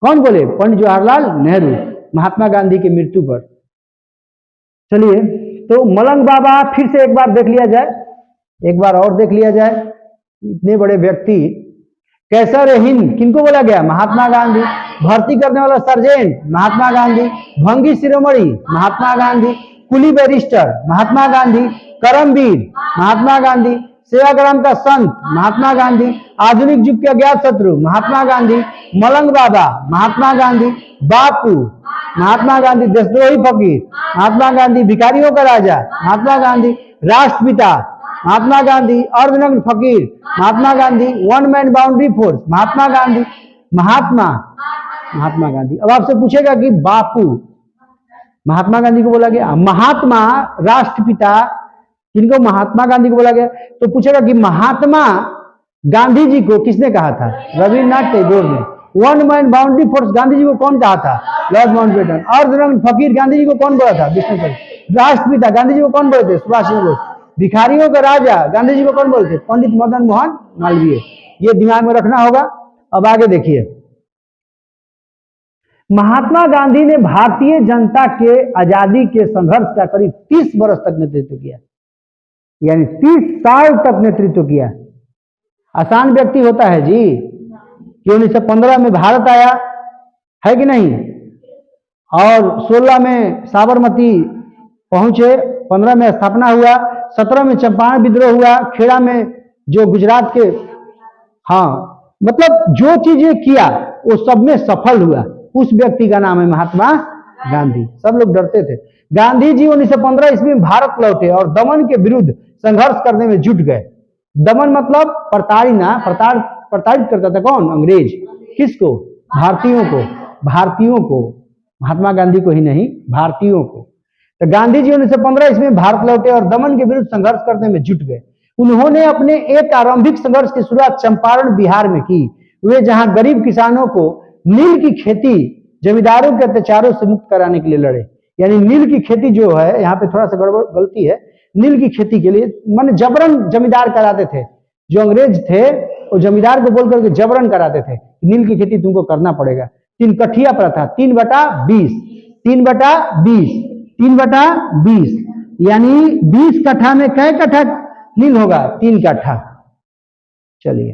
[SPEAKER 1] कौन बोले? पंडित जवाहरलाल नेहरू महात्मा गांधी की मृत्यु पर। चलिए, तो मलंग बाबा फिर से एक बार देख लिया जाए, एक बार और देख लिया जाए। इतने बड़े व्यक्ति। कैसर हिंद किनको बोला गया? महात्मा गांधी। भर्ती करने वाला सर्जेंट महात्मा गांधी। भंगी शिरोमणि महात्मा गांधी। कुली बैरिस्टर महात्मा गांधी। करमवीर महात्मा गांधी। सेवाग्राम का संत महात्मा गांधी। आधुनिक युग के अज्ञात शत्रु महात्मा गांधी। मलंग बाबा महात्मा गांधी। बापू महात्मा गांधी। देशद्रोही फकीर महात्मा गांधी। भिखारियों का राजा महात्मा गांधी। राष्ट्रपिता महात्मा गांधी। अर्धनग्न फकीर Mahatma Gandhi. One man boundary force Mahatma Gandhi. Mahatma Gandhi. अब आपसे पूछेगा कि बापू महात्मा गांधी को बोला गया, महात्मा राष्ट्रपिता जिनको महात्मा गांधी को बोला गया, तो पूछेगा कि महात्मा गांधी जी को किसने कहा था? रविन्द्रनाथ टैगोर ने। One man boundary force Gandhi ji को कौन कहा था? Lord Mountbatten. अर्धनग्न फकीर गांधी जी को कौन बोला था? विष्णु चंद्र। राष्ट्रपिता गांधी जी को कौन बोले थे? सुभाष चंद्र बोस। भिखारियों का राजा गांधी जी को कौन बोलते? पंडित मदन मोहन मालवीय। ये दिमाग में रखना होगा। अब आगे देखिए, महात्मा गांधी ने भारतीय जनता के आजादी के संघर्ष का करीब 30 वर्ष तक नेतृत्व किया, यानी 30 साल तक नेतृत्व किया। आसान व्यक्ति होता है जी कि 1915 में भारत आया है कि नहीं, और 16 में साबरमती पहुंचे, 15 में स्थापना हुआ, 17 में चंपारण विद्रोह हुआ, खेड़ा में जो गुजरात के, मतलब जो चीजें किया वो सब में सफल हुआ। उस व्यक्ति का नाम है महात्मा गांधी। सब लोग डरते थे। गांधी जी 1915 ईस्वी में भारत लौटे और दमन के विरुद्ध संघर्ष करने में जुट गए। दमन मतलब प्रताड़ित करता था कौन? अंग्रेज। किसको? भारतीयों को। भारतीयों को, महात्मा गांधी को ही नहीं, भारतीयों को। तो गांधी जी 1915 ईस्वी में भारत लौटे और दमन के विरुद्ध संघर्ष करने में जुट गए। उन्होंने अपने एक आरंभिक संघर्ष की शुरुआत चंपारण बिहार में की। वे जहां गरीब किसानों को नील की खेती जमींदारों के अत्याचारों से मुक्त कराने के लिए लड़े। यानी नील की खेती जो है, यहाँ पे थोड़ा सा गलती है, नील की खेती के लिए मन जबरन जमींदार कराते थे। जो अंग्रेज थे वो जमींदार को बोल करके जबरन कराते थे, नील की खेती तुमको करना पड़ेगा। 3 कठिया प्रथा, 3/20, 3/20, 3/20, यानी 20 कट्ठा में कै कट्ठा नील होगा? 3 कट्ठा। चलिए,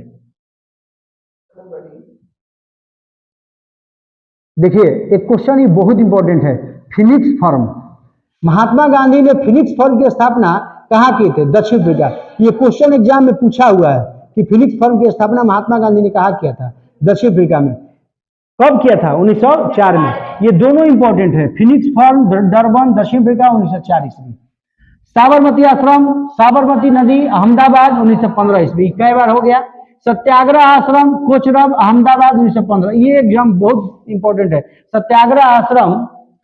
[SPEAKER 1] देखिए एक क्वेश्चन ये बहुत इंपॉर्टेंट है, फिनिक्स फर्म। महात्मा गांधी ने फिनिक्स फर्म की स्थापना कहाँ की थे? दक्षिण अफ्रीका। ये क्वेश्चन एग्जाम में पूछा हुआ है कि फिनिक्स फर्म की स्थापना महात्मा गांधी ने कहाँ किया था? दक्षिण अफ्रीका में। कब किया था? 1904 में। ये दोनों इंपॉर्टेंट है, फिनिक्स फर्म डरबन दक्षिण अफ्रीका 1904 ईस्वी। साबरमती आश्रम, साबरमती नदी अहमदाबाद 1915 ईस्वी। कई बार हो गया। सत्याग्रह आश्रम कोचरब अहमदाबाद 1915। ये एग्जाम बहुत इंपॉर्टेंट है। सत्याग्रह आश्रम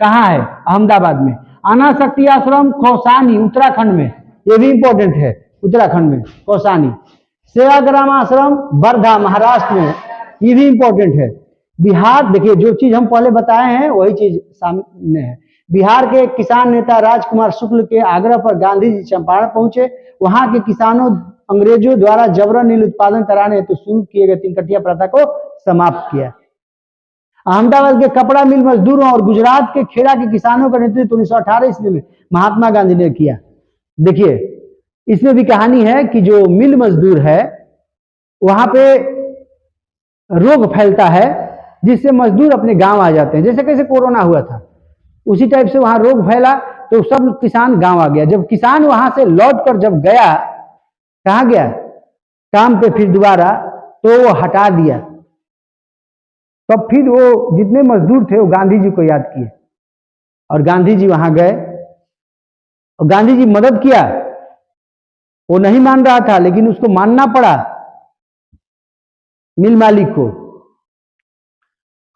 [SPEAKER 1] कहाँ है? अहमदाबाद में। अनाशक्ति आश्रम कौसानी उत्तराखंड में, ये भी इंपॉर्टेंट है, उत्तराखंड में कौसानी। सेवाग्राम आश्रम वर्धा महाराष्ट्र में, ये भी इंपॉर्टेंट है। बिहार, देखिए जो चीज हम पहले बताए हैं वही चीज सामने है। बिहार के किसान नेता राजकुमार शुक्ल के आग्रह पर गांधी जी चंपारण पहुंचे। वहां के किसानों अंग्रेजों द्वारा जबरन नील उत्पादन कराने हेतु शुरू किए गए 3 कटिया प्रथा को समाप्त किया। अहमदाबाद के कपड़ा मिल मजदूरों और गुजरात के खेड़ा के किसानों का नेतृत्व 1918 ईस्वी में महात्मा गांधी ने किया। देखिए इसमें भी कहानी है कि जो मिल मजदूर है वहां पे रोग फैलता है जिससे मजदूर अपने गांव आ जाते हैं। जैसे कैसे कोरोना हुआ था उसी टाइप से वहां रोग फैला तो सब किसान गांव आ गया। जब किसान वहां से लौट कर जब गया, कहां गया? काम पे फिर दोबारा, तो वो हटा दिया। तब फिर वो जितने मजदूर थे वो गांधी जी को याद किए और गांधी जी वहां गए और गांधी जी मदद किया। वो नहीं मान रहा था लेकिन उसको मानना पड़ा मिल मालिक को।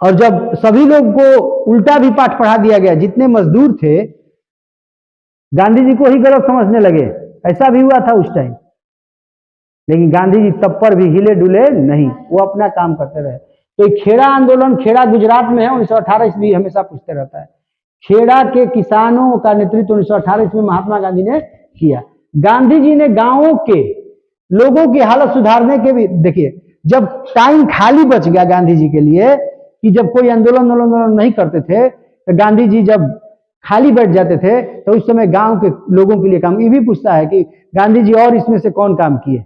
[SPEAKER 1] और जब सभी लोग को उल्टा भी पाठ पढ़ा दिया गया, जितने मजदूर थे गांधी जी को ही गलत समझने लगे, ऐसा भी हुआ था उस टाइम। लेकिन गांधी जी तब पर भी हिले डुले नहीं, वो अपना काम करते रहे। तो खेड़ा आंदोलन, खेड़ा गुजरात में है, 1918 ईस्वी हमेशा पूछते रहता है। खेड़ा के किसानों का नेतृत्व 1918 ईस्वी में महात्मा गांधी ने किया। गांधी जी ने गांवों के लोगों की हालत सुधारने के भी, देखिए जब टाइम खाली बच गया गांधी जी के लिए कि जब कोई आंदोलन नहीं करते थे तो गांधी जी जब खाली बैठ जाते थे तो उस समय गांव के लोगों के लिए काम, ये भी पूछता है कि गांधी जी और इसमें से कौन काम किए।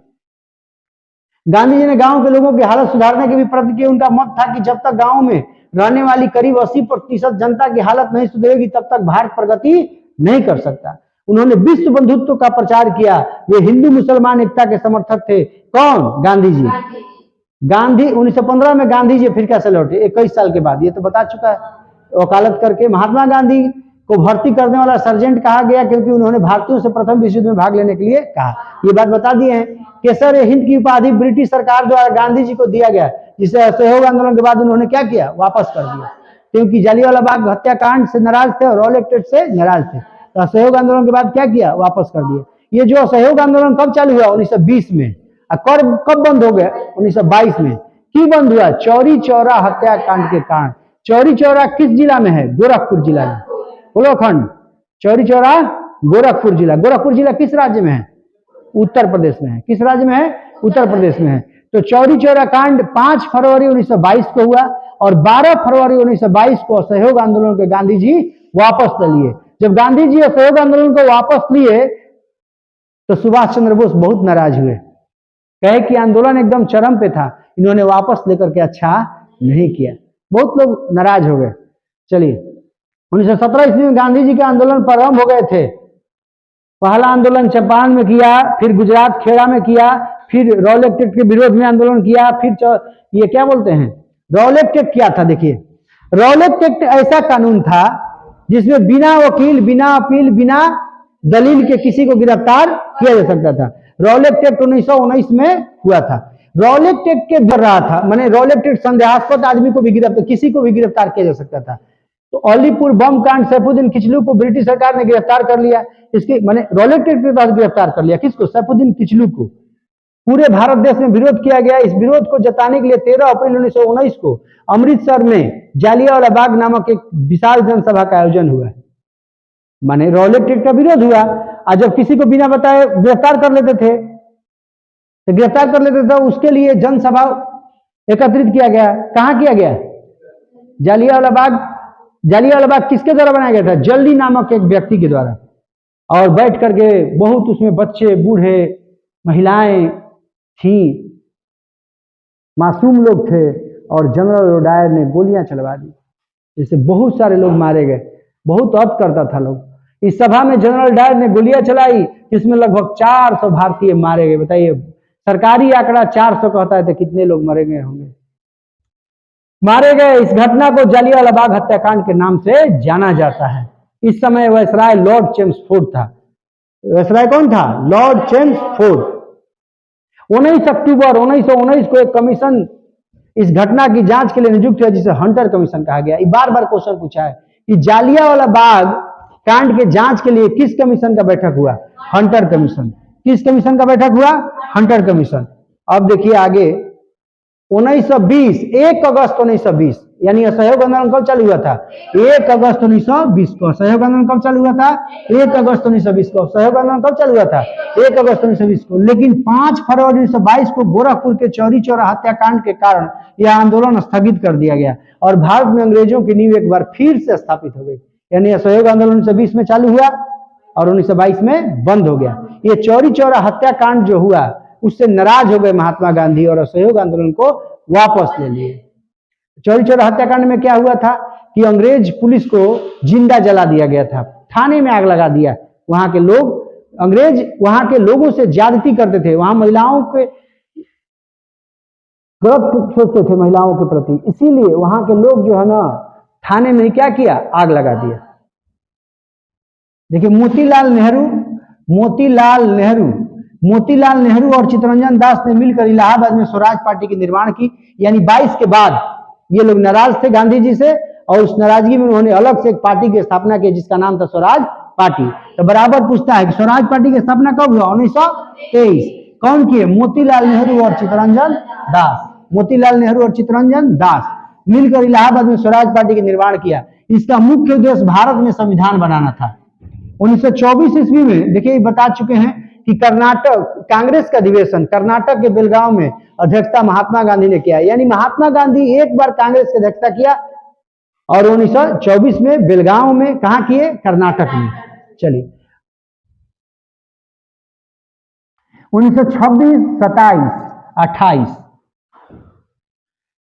[SPEAKER 1] गांधी जी ने गांव के लोगों की हालत सुधारने के भी प्रयत्न किए। उनका मत था कि जब तक गांव में रहने वाली करीब 80% जनता की हालत नहीं सुधरेगी तब तक भारत प्रगति नहीं कर सकता। उन्होंने विश्व बंधुत्व का प्रचार किया। वे हिंदू मुसलमान एकता के समर्थक थे। कौन? गांधी जी। गांधी 1915 में गांधी जी अफ्रीका से लौटे 21 साल के बाद, ये तो बता चुका है, वकालत करके। महात्मा गांधी को भर्ती करने वाला सर्जेंट कहा गया क्योंकि उन्होंने भारतीयों से प्रथम विश्व युद्ध में भाग लेने के लिए कहा। ये बात बता दिए हैं। केसर हिंद की उपाधि ब्रिटिश सरकार द्वारा गांधी जी को दिया गया, जिसे असहयोग आंदोलन के बाद उन्होंने क्या किया? वापस कर दिया, क्योंकि जालियांवाला बाग हत्याकांड से नाराज थे और रॉलेट एक्ट से नाराज थे। तो असहयोग आंदोलन के बाद क्या किया? वापस कर दिया। ये जो असहयोग आंदोलन कब चालू हुआ? 1920 में। कब बंद हो गया? 1922 में। क्यों बंद हुआ? चौरी चौरा हत्याकांड के कारण। चौरी चौरा किस जिला में है? गोरखपुर जिला में। उत्तराखंड। चौरी चौरा गोरखपुर जिला। गोरखपुर जिला किस राज्य में है? उत्तर प्रदेश में है। किस राज्य में है? उत्तर प्रदेश में है। तो चौरी चौरा कांड 5 फरवरी 1922 को हुआ और 12 फरवरी 1922 को असहयोग आंदोलन के गांधी जी वापस ले लिए। जब गांधी जी असहयोग आंदोलन को वापस लिए तो सुभाष चंद्र बोस बहुत नाराज हुए, कहे कि आंदोलन एकदम चरम पे था, इन्होंने वापस लेकर के अच्छा नहीं किया। बहुत लोग नाराज हो गए। चलिए 1917 ईस्वी में गांधी जी के आंदोलन प्रारंभ हो गए थे। पहला आंदोलन चंपारण में किया, फिर गुजरात खेड़ा में किया, फिर रॉलेट एक्ट के विरोध में आंदोलन किया, फिर ये क्या बोलते हैं रॉलेट एक्ट क्या था? देखिए रॉलेट एक्ट ऐसा कानून था जिसमें बिना वकील, बिना अपील, बिना दलील के किसी को गिरफ्तार किया जा सकता था। रॉलेट एक्ट 1919 में हुआ था। रॉलेट एक्ट के बढ़ रहा था, माने रॉलेट एक्ट संदेहास्पद आदमी को भी गिरफ्तार, किसी को भी गिरफ्तार किया जा सकता था। तो अलीपुर बम कांड सैफुद्दीन किचलू को ब्रिटिश सरकार ने गिरफ्तार कर लिया। इसके माने रॉलेट एक्ट के तहत गिरफ्तार कर लिया। किसको? सैफुद्दीन किचलू को। पूरे भारत देश में विरोध किया गया। इस विरोध को जताने के लिए 13 अप्रैल 1919 को अमृतसर में जालियांवाला बाग नामक एक विशाल जनसभा का आयोजन हुआ। माने रॉलेट एक्ट का विरोध हुआ और जब किसी को बिना बताए गिरफ्तार कर लेते थे तो गिरफ्तार कर लेते थे, उसके लिए जनसभा एकत्रित किया गया। कहां किया गया? जालियांवाला बाग। जालियांवाला बाग किसके द्वारा बनाया गया था? जल्दी नामक एक व्यक्ति के द्वारा। और बैठ करके बहुत उसमें बच्चे, बूढ़े, महिलाएं थी, मासूम लोग थे और जनरल डायर ने गोलियां चलवा दी। जैसे बहुत सारे लोग मारे गए, बहुत अत करता था लोग। इस सभा में जनरल डायर ने गोलियां चलाई जिसमें लगभग 400 भारतीय मारे गए। बताइए, सरकारी आंकड़ा 400 कहता है तो कितने लोग मरे गए होंगे, मारे गए। इस घटना को जालियांवाला बाग हत्याकांड के नाम से जाना जाता है। इस समय वायसराय लॉर्ड चेम्सफोर्ड था। वायसराय कौन था? Lord Chelmsford. 19 अक्टूबर 1919 को एक कमीशन इस घटना की जांच के लिए नियुक्त हुआ जिसे हंटर कमीशन कहा गया। बार बार क्वेश्चन पूछा है कि जालियांवाला बाग कांड के जांच के लिए किस कमीशन का बैठक हुआ? Hunter commission. किस कमीशन का बैठक हुआ? Hunter commission. अब देखिए आगे, 1920, 1 अगस्त 1920, यानी असहयोग आंदोलन कब चालू हुआ था? 1 अगस्त 1920 को। असहयोग आंदोलन कब चालू हुआ था? 1 अगस्त 1920 को। असहयोग आंदोलन कब चालू हुआ था? 1 अगस्त 1920 को। लेकिन 5 फरवरी 1922 को गोरखपुर के चौरी चौरा हत्याकांड के कारण यह आंदोलन स्थगित कर दिया गया और भारत में अंग्रेजों की नींव एक बार फिर से स्थापित हो गई। यानी असहयोग आंदोलन 1920 में चालू हुआ और 1922 में बंद हो गया। ये चौरी चौरा हत्याकांड जो हुआ उससे नाराज हो गए महात्मा गांधी और असहयोग आंदोलन को वापस ले लिए। चौरी चौरा हत्याकांड में क्या हुआ था कि अंग्रेज पुलिस को जिंदा जला दिया गया था, थाने में आग लगा दिया। वहां के लोग, अंग्रेज वहां के लोगों से ज्यादती करते थे, वहां महिलाओं के गलत सोचते थे महिलाओं के प्रति, इसीलिए वहां के लोग जो है ना थाने में क्या किया? आग लगा दिया। देखिए, मोतीलाल नेहरू और चित्तरंजन दास ने मिलकर इलाहाबाद में स्वराज पार्टी की निर्माण की। यानी 22 के बाद ये लोग नाराज थे गांधी जी से और उस नाराजगी में उन्होंने अलग से एक पार्टी की स्थापना की जिसका नाम था स्वराज पार्टी। तो बराबर पूछता है कि स्वराज पार्टी की स्थापना कब हुआ? 1923। कौन किए? मोतीलाल नेहरू और चित्तरंजन दास। मोतीलाल नेहरू और चित्तरंजन दास मिलकर इलाहाबाद में स्वराज पार्टी का निर्माण किया। इसका मुख्य उद्देश्य भारत में संविधान बनाना था। 1924 ईस्वी में देखिए बता चुके हैं कि कर्नाटक कांग्रेस का अधिवेशन कर्नाटक के बेलगांव में अध्यक्षता महात्मा गांधी ने किया। यानी महात्मा गांधी एक बार कांग्रेस की अध्यक्षता किया और 1924 में बेलगांव में कहा किए? कर्नाटक में। चलिए, 1926, 27, 28,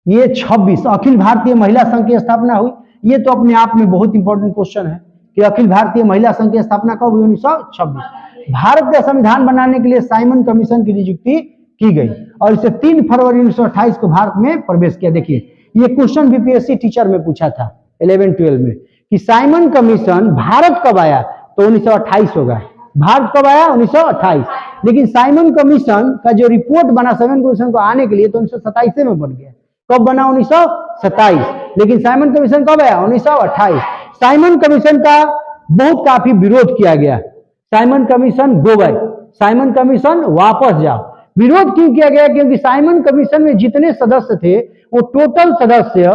[SPEAKER 1] ये 26 अखिल भारतीय महिला संघ की स्थापना हुई। ये तो अपने आप में बहुत इंपॉर्टेंट क्वेश्चन है कि अखिल भारतीय महिला संघ की स्थापना कब हुई? 1926। भारत का संविधान बनाने के लिए साइमन कमीशन की नियुक्ति की गई और इसे 3 फरवरी 1928 को भारत में प्रवेश किया। देखिए, ये क्वेश्चन बीपीएससी टीचर में पूछा था 11-12 में कि साइमन कमीशन भारत कब आया? तो 1928 होगा। भारत कब आया? 1928। लेकिन साइमन कमीशन का जो रिपोर्ट बना साइमन कमीशन को आने के लिए तो 1927 में बन गया। कब बना? 1927। लेकिन साइमन कमीशन कब आया? 1928। साइमन कमीशन का बहुत काफी विरोध किया गया। Simon commission go back, Simon commission वापस जाओ। विरोध क्यों किया गया? क्योंकि साइमन कमीशन में जितने सदस्य थे वो टोटल सदस्य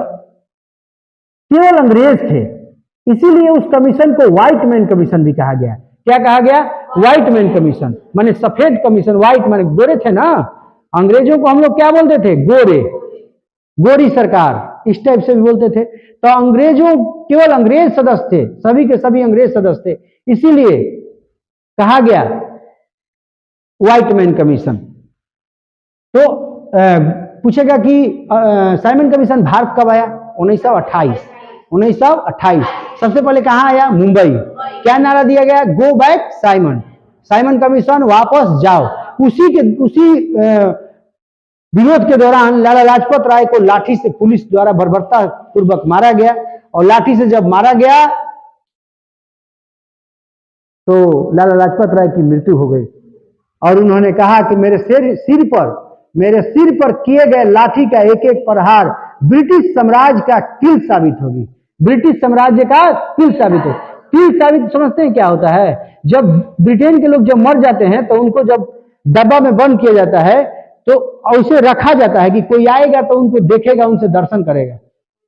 [SPEAKER 1] केवल अंग्रेज थे, इसीलिए उस कमीशन को व्हाइट मैन कमीशन भी कहा गया। क्या कहा गया? व्हाइट मैन कमीशन, माने सफेद कमीशन। व्हाइट माने गोरे थे ना, अंग्रेजों को हम लोग क्या बोलते थे? गोरे, गोरी सरकार, इस टाइप से भी बोलते थे। तो अंग्रेजों केवल अंग्रेज सदस्य थे, सभी के सभी अंग्रेज सदस्य थे, इसीलिए कहा गया व्हाइट मैन कमीशन। तो पूछेगा कि साइमन कमीशन भारत कब आया? 1928। 1928 सबसे पहले कहां आया? मुंबई। क्या नारा दिया गया? Go back Simon, Simon commission वापस जाओ। उसी विरोध के दौरान लाला लाजपत राय को लाठी से पुलिस द्वारा बर्बरता पूर्वक मारा गया और लाठी से जब मारा गया तो लाला लाजपत राय की मृत्यु हो गई और उन्होंने कहा कि मेरे सिर पर किए गए लाठी का एक एक प्रहार ब्रिटिश साम्राज्य का किल साबित होगी। ब्रिटिश साम्राज्य का किल साबित हो। किल साबित समझते हैं क्या होता है? जब ब्रिटेन के लोग जब मर जाते हैं तो उनको जब डब्बा में बंद किया जाता है तो उसे रखा जाता है कि कोई आएगा तो उनको देखेगा, उनसे दर्शन करेगा।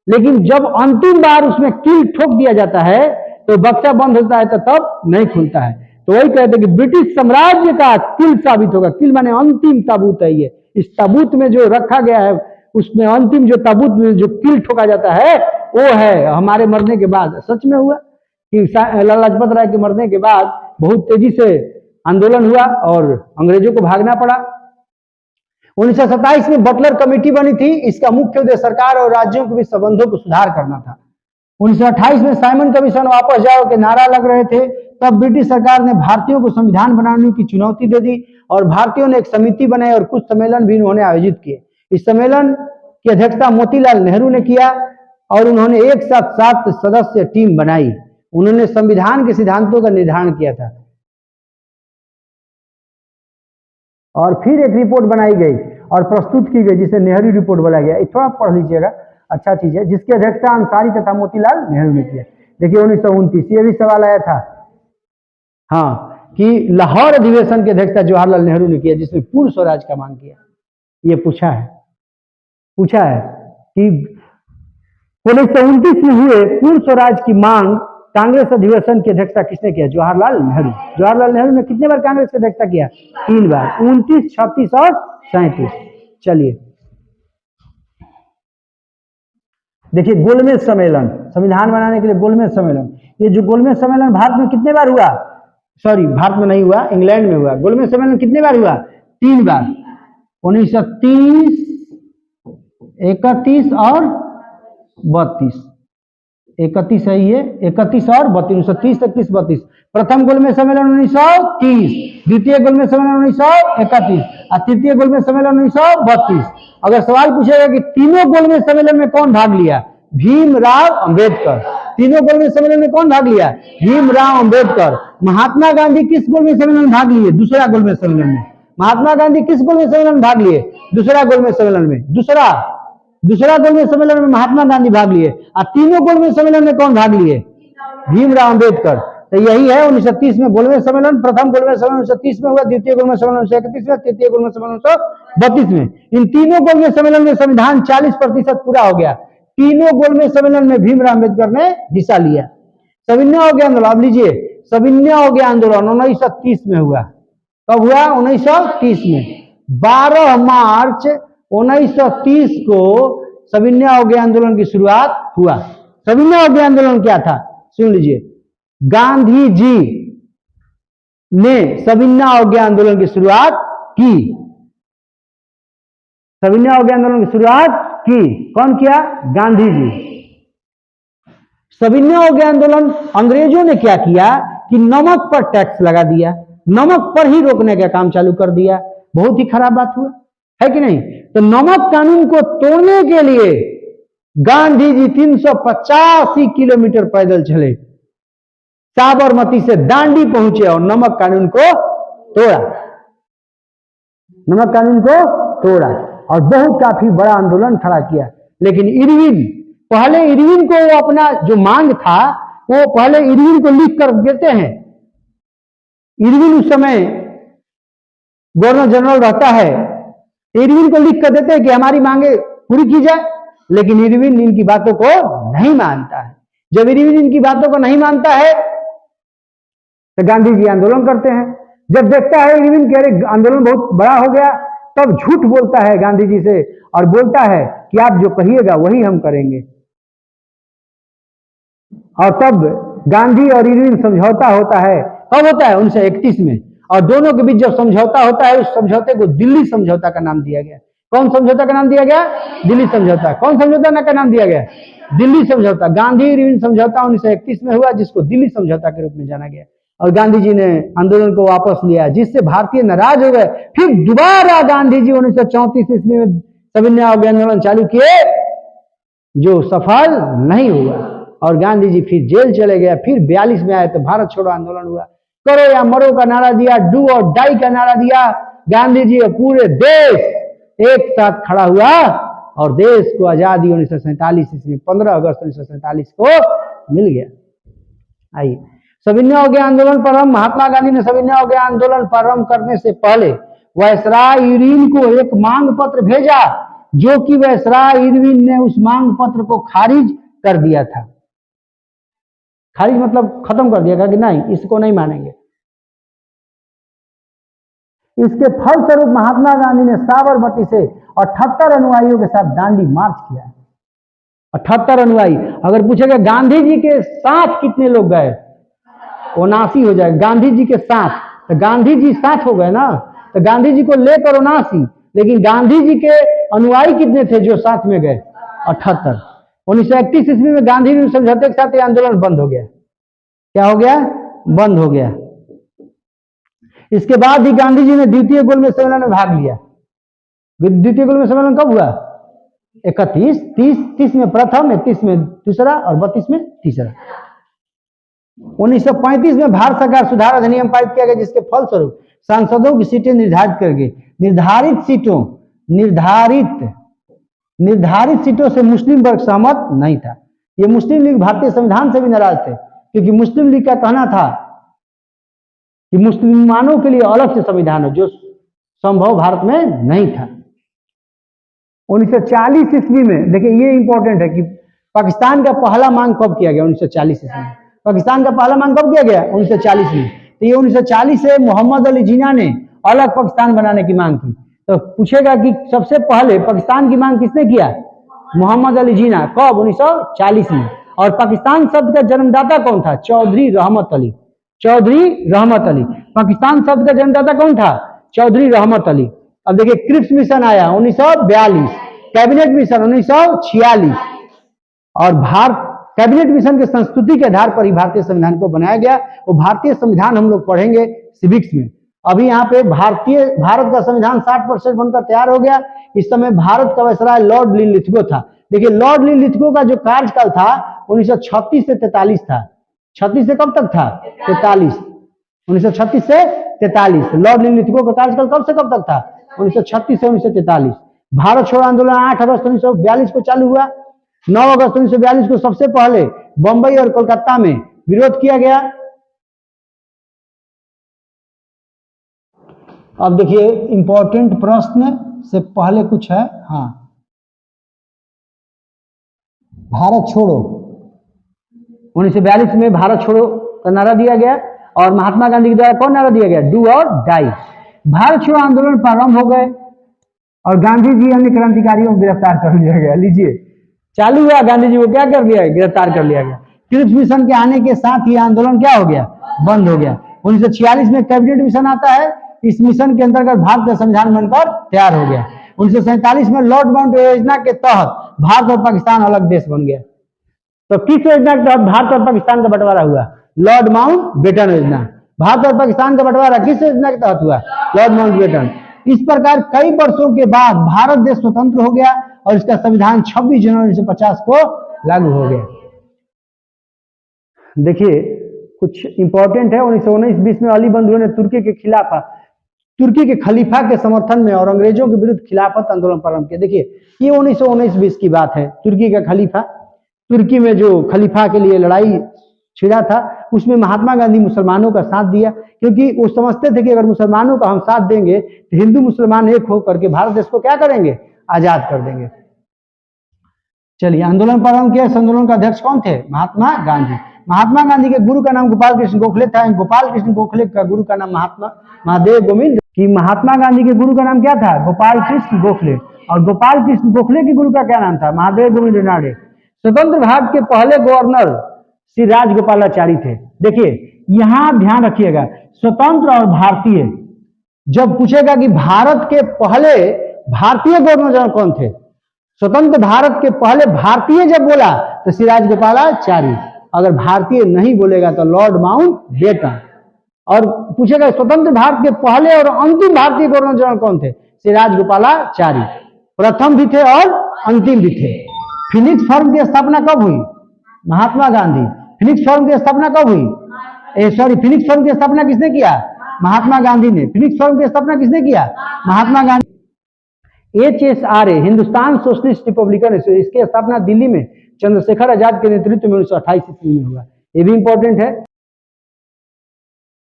[SPEAKER 1] लेकिन जब अंतिम बार उसमें किल ठोक दिया जाता है तो बक्सा बंद होता है तो तब नहीं खुलता है। तो वही कहते हैं कि ब्रिटिश साम्राज्य का किल साबित होगा। किल माने अंतिम ताबूत है। ये इस ताबूत में जो रखा गया है उसमें अंतिम जो ताबूत में जो किल ठोका जाता है वो है हमारे मरने के बाद। सच में हुआ कि लाला लाजपत राय के मरने के बाद बहुत तेजी से आंदोलन हुआ और अंग्रेजों को भागना पड़ा। 1927 में बटलर कमेटी बनी थी। इसका मुख्य उद्देश्य सरकार और राज्यों के बीच संबंधों को सुधार करना था। 1928 में साइमन कमीशन वापस जाओ के नारा लग रहे थे, तब ब्रिटिश सरकार ने भारतीयों को संविधान बनाने की चुनौती दे दी और भारतीयों ने एक समिति बनाई और कुछ सम्मेलन भी उन्होंने आयोजित किए। इस सम्मेलन की अध्यक्षता मोतीलाल नेहरू ने किया और उन्होंने एक साथ 7 सदस्य टीम बनाई। उन्होंने संविधान के सिद्धांतों का निर्धारण किया था और फिर एक रिपोर्ट बनाई गई और प्रस्तुत की गई जिसे नेहरू रिपोर्ट बोला गया। थोड़ा पढ़ लीजिएगा, अच्छा चीज है, जिसकी अध्यक्षता अंसारी तथा मोतीलाल नेहरू ने किया। देखिए 1929 ये भी सवाल आया था, हाँ, कि लाहौर अधिवेशन की अध्यक्षता जवाहरलाल नेहरू ने किया जिसमें पूर्ण स्वराज का मांग किया। ये पूछा है कि 1929 में हुए पूर्ण स्वराज की मांग कांग्रेस अधिवेशन की अध्यक्षता किसने किया? जवाहरलाल नेहरू। जवाहरलाल नेहरू ने कितने बार कांग्रेस की अध्यक्षता किया? 3 बार, 29, 36 और 37। चलिए देखिए गोलमेज सम्मेलन, संविधान बनाने के लिए गोलमेज सम्मेलन। ये जो गोलमेज सम्मेलन भारत में कितने बार हुआ? सॉरी, भारत में नहीं हुआ, इंग्लैंड में हुआ। गोलमेज सम्मेलन कितने बार हुआ? 3 बार, 1930, 31 और 32। 31 है ये, 31 और 32, 1930, 31, 32। प्रथम गोलमेज सम्मेलन 1930, द्वितीय गोलमेज सम्मेलन 1931 और तृतीय गोलमेज सम्मेलन 1932। अगर सवाल पूछेगा कि तीनों गोलमेज सम्मेलन में कौन भाग लिया? भीमराव अंबेडकर। तीनों गोलमेज सम्मेलन में कौन भाग लिया? भीमराव अंबेडकर। महात्मा गांधी किस गोलमेज सम्मेलन में भाग लिए? दूसरा गोलमेज सम्मेलन में। महात्मा गांधी किस गोलमेज सम्मेलन में भाग लिए? दूसरा गोलमेज सम्मेलन में। दूसरा गोलमेज सम्मेलन में महात्मा गांधी भाग लिए और तीनों गोलमेज सम्मेलन में कौन भाग लिए? भीमराव अंबेडकर। तो यही है 1930 में गोलमेज सम्मेलन। प्रथम गोलमेज सम्मेलन 1930 में हुआ, द्वितीय गोलमेज सम्मेलन 1931 में, तृतीय गोलमेज सम्मेलन 1932 में। इन तीनों गोलमेज सम्मेलन में संविधान 40% पूरा हो गया। तीनों गोलमेज सम्मेलन में भीमराव अंबेडकर ने हिस्सा लिया। सविनय अवज्ञा आंदोलन, अब लीजिए, सविनय अवज्ञा आंदोलन 1930 में हुआ। कब हुआ? 1930 में। 12 मार्च 1930 को सविनय अवज्ञा आंदोलन की शुरुआत हुआ। सविनय अवज्ञा आंदोलन क्या था? सुन लीजिए, गांधी जी ने सविनय अवज्ञा आंदोलन की शुरुआत की। सविनय अवज्ञा आंदोलन की शुरुआत की कौन किया? गांधी जी। सविनय अवज्ञा आंदोलन अंग्रेजों ने क्या किया कि नमक पर टैक्स लगा दिया, नमक पर ही रोकने का काम चालू कर दिया। बहुत ही खराब बात हुआ, है कि नहीं? तो नमक कानून को तोड़ने के लिए गांधी जी 385 किलोमीटर पैदल चले, साबरमती से दांडी पहुंचे और नमक कानून को तोड़ा। नमक कानून को तोड़ा और बहुत काफी बड़ा आंदोलन खड़ा किया। लेकिन इरविन, पहले इरविन को वो अपना जो मांग था वो पहले इरविन को लिख कर देते हैं। इरविन उस समय गवर्नर जनरल रहता है, इरविन को लिख कर देते हैं कि हमारी मांगे पूरी की जाए, लेकिन इरविन इनकी बातों को नहीं मानता है। जब इरविन इनकी बातों को नहीं मानता है तो गांधी जी आंदोलन करते हैं। जब देखता है इरविन कि अरे आंदोलन बहुत बड़ा हो गया, तब झूठ बोलता है गांधी जी से और बोलता है कि आप जो कहिएगा वही हम करेंगे। और तब गांधी और इरविन समझौता होता है। कब होता है? 1931 में। और दोनों के बीच जब समझौता होता है, उस समझौते को दिल्ली समझौता का नाम दिया गया। कौन समझौता का नाम दिया गया? दिल्ली समझौता। कौन समझौता का नाम दिया गया? दिल्ली समझौता। गांधी इरविन समझौता 1931 में हुआ, जिसको दिल्ली समझौता के रूप में जाना गया। और गांधी जी ने आंदोलन को वापस लिया, जिससे भारतीय नाराज हो गए। फिर दोबारा गांधी जी 1934 ईस्वी में सविनय अवज्ञा आंदोलन चालू किए, जो सफल नहीं हुआ और गांधी जी फिर जेल चले गए। फिर 42 में आए तो भारत छोड़ो आंदोलन हुआ। करो या मरो का नारा दिया, डू और डाई का नारा दिया। गांधी जी और पूरे देश एक साथ खड़ा हुआ और देश को आजादी 1947 ईस्वी 15 अगस्त 1947 को मिल गया। आइए, सविनय अवज्ञा आंदोलन प्रारंभ। महात्मा गांधी ने सविनय अवज्ञा आंदोलन प्रारंभ करने से पहले वायसराय इरविन को एक मांग पत्र भेजा, जो कि वायसराय इरविन ने उस मांग पत्र को खारिज कर दिया था। खारिज मतलब खत्म कर दिया था कि नहीं, इसको नहीं मानेंगे। इसके फलस्वरूप महात्मा गांधी ने साबरमती से 78 अनुयायियों के साथ दांडी मार्च किया। 78 अनुयायी। अगर पूछेगा गांधी जी के साथ कितने लोग गए, 79 हो जाए। गांधी जी के साथ, तो गांधी जी साथ हो गए ना, तो गांधी जी को लेकर 79। लेकिन गांधी जी के अनुयायी कितने थे जो साथ में गए? 78। 1931 ईस्वी में गांधी न्यूज समझौते के साथ ये आंदोलन बंद हो गया। क्या हो गया? बंद हो गया। इसके बाद ही गांधी जी ने द्वितीय गोलमेज सम्मेलन में भाग लिया। द्वितीय गोलमेज सम्मेलन कब हुआ? 31, 30 में प्रथम, 31 में दूसरा और 32 में तीसरा। 1935 में भारत सरकार सुधार अधिनियम पारित किया गया, जिसके फलस्वरूप सांसदों की सीटें निर्धारित कर गई। निर्धारित सीटों से मुस्लिम वर्ग सहमत नहीं था। ये मुस्लिम लीग भारतीय संविधान से भी नाराज थे, क्योंकि मुस्लिम लीग का कहना था कि मुसलमानों के लिए अलग से संविधान हो, जो संभव भारत में नहीं था। 1940 ईस्वी में, देखिए ये इंपॉर्टेंट है कि पाकिस्तान का पहला मांग कब किया गया? 1940 ईस्वी में। पाकिस्तान का पहला मांग कब किया गया? 1940 में। तो ये 1940 से मोहम्मद अली जिन्ना ने अलग पाकिस्तान बनाने की मांग की। तो पूछेगा कि सबसे पहले पाकिस्तान की मांग किसने किया? मोहम्मद अली जिन्ना। कब? 1940 में। और पाकिस्तान शब्द का जन्मदाता कौन था? चौधरी रहमत अली। पाकिस्तान शब्द का जन्मदाता कौन था? चौधरी रहमत अली। अब देखिए, क्रिप्स मिशन आया 1942, कैबिनेट मिशन 1946, और भारत कैबिनेट मिशन के संस्कृति के आधार पर ही भारतीय संविधान को बनाया गया। वो भारतीय संविधान हम लोग पढ़ेंगे सिविक्स में। अभी यहाँ पे भारत का संविधान 60% बनकर तैयार हो गया। इस समय भारत का वायसराय लॉर्ड लिनलिथगो था। देखिए, लॉर्ड लिनलिथगो का जो कार्यकाल था 1936 से 43 था। 36 से कब तक था? 43। 1936 से 43 लॉर्ड लिनलिथगो का कार्यकाल कब से कब तक था? 1936 से 1943। भारत छोड़ो आंदोलन 8 अगस्त 1942 को चालू हुआ। 9 अगस्त 1942 को सबसे पहले बंबई और कोलकाता में विरोध किया गया। अब देखिए, इंपॉर्टेंट प्रश्न से पहले कुछ है। हाँ, भारत छोड़ो 1942 में भारत छोड़ो का नारा दिया गया, और महात्मा गांधी के द्वारा कौन नारा दिया गया? डू और डाई। भारत छोड़ो आंदोलन प्रारंभ हो गए और गांधी जी अन्य क्रांतिकारियों को गिरफ्तार कर लिया गया। लीजिए, चालू हुआ, गांधी जी को क्या कर लिया? गिरफ्तार कर लिया गया। क्रिप्स मिशन के आने के साथ ही आंदोलन क्या हो गया? बंद हो गया। 1946 में कैबिनेट मिशन आता है। इस मिशन के अंतर्गत भारत का संविधान बनकर तैयार हो गया। 1947 में लॉर्ड माउंटबेटन योजना के तहत भारत और पाकिस्तान अलग देश बन गया। तो किस योजना के तहत भारत और पाकिस्तान का बंटवारा हुआ? लॉर्ड माउंटबेटन योजना। भारत और पाकिस्तान का बंटवारा किस योजना के तहत हुआ? Lord Mountbatten. इस प्रकार कई वर्षों के बाद भारत देश स्वतंत्र हो गया और इसका संविधान 26 जनवरी 1950 को लागू हो गया। देखिए, कुछ इंपॉर्टेंट है। 1919-20 में अली बंधुओं ने तुर्की के खलीफा के समर्थन में और अंग्रेजों के विरुद्ध खिलाफत आंदोलन प्रारंभ किया। देखिए, ये 1919-20 की बात है। तुर्की का खलीफा, तुर्की में जो खलीफा के लिए लड़ाई छिड़ा था, उसमें महात्मा गांधी मुसलमानों का साथ दिया, क्योंकि वो समझते थे कि अगर मुसलमानों का हम साथ देंगे तो हिंदू मुसलमान एक होकर के भारत देश को क्या करेंगे? आजाद कर देंगे। चलिए, आंदोलन प्रारंभ किया। इस आंदोलन का अध्यक्ष कौन थे? महात्मा गांधी। महात्मा गांधी के गुरु का नाम गोपाल कृष्ण गोखले था। गोपाल कृष्ण गोखले का गुरु का नाम महादेव गोविंद। कि महात्मा गांधी के गुरु का नाम क्या था? गोपाल कृष्ण गोखले। और गोपाल कृष्ण गोखले के गुरु का क्या नाम था? महादेव गोविंद रानडे। स्वतंत्र भारत के पहले गवर्नर श्री राजगोपालाचारी थे। देखिए, यहां ध्यान रखिएगा, स्वतंत्र और भारतीय। जब पूछेगा कि भारत के पहले भारतीय गवर्नर जनरल कौन थे, स्वतंत्र भारत के पहले भारतीय जब बोला तो श्री राजगोपालाचारी। अगर भारतीय नहीं बोलेगा तो लॉर्ड माउंटबेटन। और पूछेगा स्वतंत्र भारत के पहले और अंतिम भारतीय गवर्नर जनरल कौन थे? श्री राजगोपालाचारी। प्रथम भी थे और अंतिम भी थे। फिनिक्स फर्म की स्थापना कब हुई? महात्मा गांधी। फिनिक्स फर्म की स्थापना कब हुई? फिनिक्स फर्म की स्थापना किसने किया? महात्मा गांधी ने। फिनिक्स फर्म की स्थापना किसने किया? Mahatma Gandhi. HSRA, Hindustan socialist republican, इसकी स्थापना दिल्ली में चंद्रशेखर आजाद के नेतृत्व में 1928 ईस्वी में हुआ। ये भी इंपॉर्टेंट है।